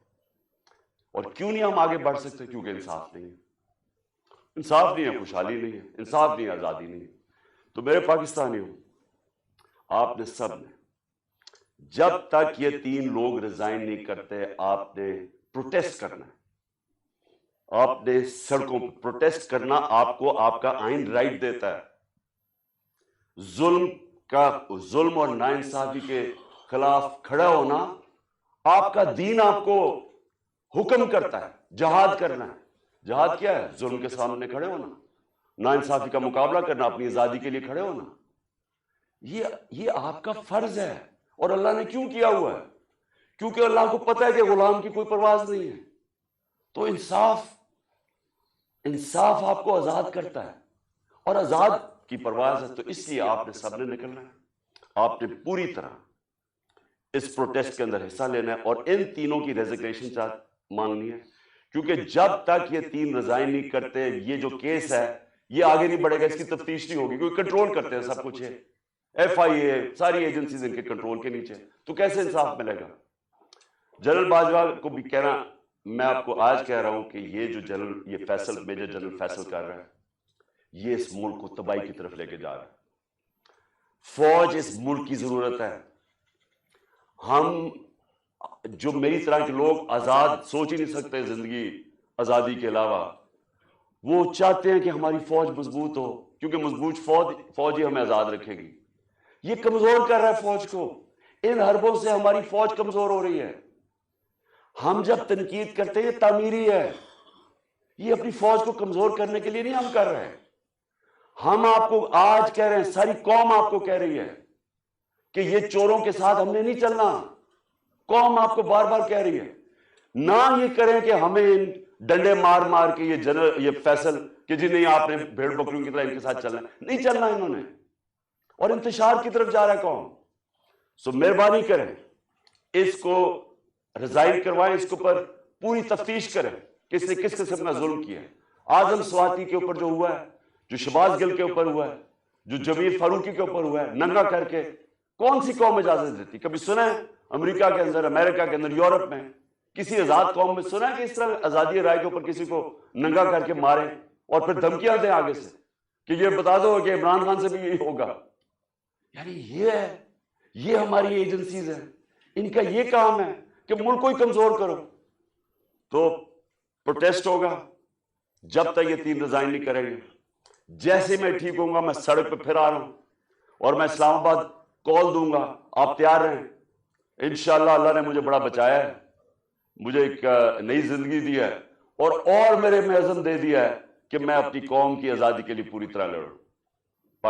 اور کیوں نہیں ہم آگے بڑھ سکتے؟ کیونکہ انصاف نہیں ہے. انصاف نہیں ہے, خوشحالی نہیں ہے, انصاف نہیں ہے, آزادی نہیں ہے. تو میرے پاکستانیوں, آپ نے سب نے جب تک یہ 3 لوگ ریزائن نہیں کرتے, آپ نے پروٹیسٹ کرنا ہے. آپ نے سڑکوں پہ پروٹیسٹ کرنا, آپ کو آپ کا آئین رائٹ دیتا ہے. ظلم اور ناانصافی کے خلاف کھڑا ہونا آپ کا دین آپ کو حکم کرتا ہے. جہاد کرنا ہے. جہاد کیا ہے؟ ظلم کے سامنے کھڑے ہونا, ناانصافی کا مقابلہ کرنا, اپنی آزادی کے لیے کھڑے ہونا. یہ آپ کا فرض ہے. اور اللہ نے کیوں کیا ہوا ہے؟ کیونکہ اللہ کو پتہ ہے کہ غلام کی کوئی پرواز نہیں ہے. تو انصاف آپ کو آزاد کرتا ہے, اور آزاد کی پرواز ہے. تو اس لیے آپ نے سب نے نکلنا ہے, آپ نے پوری طرح اس پروٹیسٹ کے اندر حصہ لینا ہے, اور ان تینوں کی ریزگنیشن مانگنی ہے. کیونکہ جب تک یہ 3 ریزائن نہیں کرتے, یہ جو کیس ہے یہ آگے نہیں بڑھے گا, اس کی تفتیش نہیں ہوگی, کیونکہ کنٹرول کرتے ہیں سب کچھ ہے. ایف آئی اے, ساری ایجنسیز ان کے کنٹرول کے نیچے, تو کیسے انصاف ملے گا؟ جنرل باجوہ کو بھی کہنا, میں آپ کو آج کہہ رہا ہوں کہ یہ جو میجر جنرل فیصل کر رہا ہے, یہ اس ملک کو تباہی کی طرف لے کے جا رہا ہے. فوج اس ملک کی ضرورت ہے. ہم جو میری طرح کے لوگ آزاد سوچ ہی نہیں سکتے زندگی آزادی کے علاوہ, وہ چاہتے ہیں کہ ہماری فوج مضبوط ہو, کیونکہ مضبوط فوج ہی ہمیں آزاد رکھے گی. یہ کمزور کر رہا ہے فوج کو. ان حربوں سے ہماری فوج کمزور ہو رہی ہے. ہم جب تنقید کرتے ہیں یہ تعمیری ہے, یہ اپنی فوج کو کمزور کرنے کے لیے نہیں ہم کر رہے. ہم آپ کو آج کہہ رہے ہیں, ساری قوم آپ کو کہہ رہی ہے کہ یہ چوروں کے ساتھ ہم نے نہیں چلنا. قوم آپ کو بار بار کہہ رہی ہے. نہ یہ کریں کہ ہمیں ڈنڈے مار مار کے یہ فیصل کہ جی نہیں آپ نے بھیڑ بکریوں کی طرح ان کے ساتھ چلنا, نہیں چلنا انہوں نے, اور انتشار کی طرف جا رہا ہے قوم. سو مہربانی کریں, اس کو ریزائن کروائیں, اس کے اوپر پوری تفتیش کریں کہ اس نے کس قسم کا ظلم کیا ہے. اعظم سواتی کے اوپر جو ہوا ہے, جو شہباز گل کے اوپر ہوا ہے, جو جمیل فاروقی کے اوپر ہوا ہے, ننگا کر کے, کون سی قوم اجازت دیتی؟ کبھی سنا ہے امریکہ کے اندر, امریکہ کے اندر, یورپ میں کسی آزاد قوم میں سنا ہے کہ اس طرح آزادی رائے کے اوپر کسی کو ننگا کر کے ماریں اور پھر دھمکیاں دیں آگے سے کہ یہ بتا دو کہ عمران خان سے بھی یہی ہوگا؟ یعنی یہ ہماری ایجنسیز ہیں, ان کا یہ کام ہے کہ ملک کو ہی کمزور کرو. تو پروٹیسٹ ہوگا جب تک یہ 3 ریزائن نہیں کریں گے. جیسے میں ٹھیک ہوں گا, میں سڑک پہ پھر آ رہا ہوں, اور میں اسلام آباد کال دوں گا, آپ تیار رہیں. انشاءاللہ اللہ نے مجھے بڑا بچایا ہے, مجھے ایک نئی زندگی دی ہے, اور میرے میں عزم دے دیا ہے کہ میں اپنی قوم کی آزادی کے لیے پوری طرح لڑوں.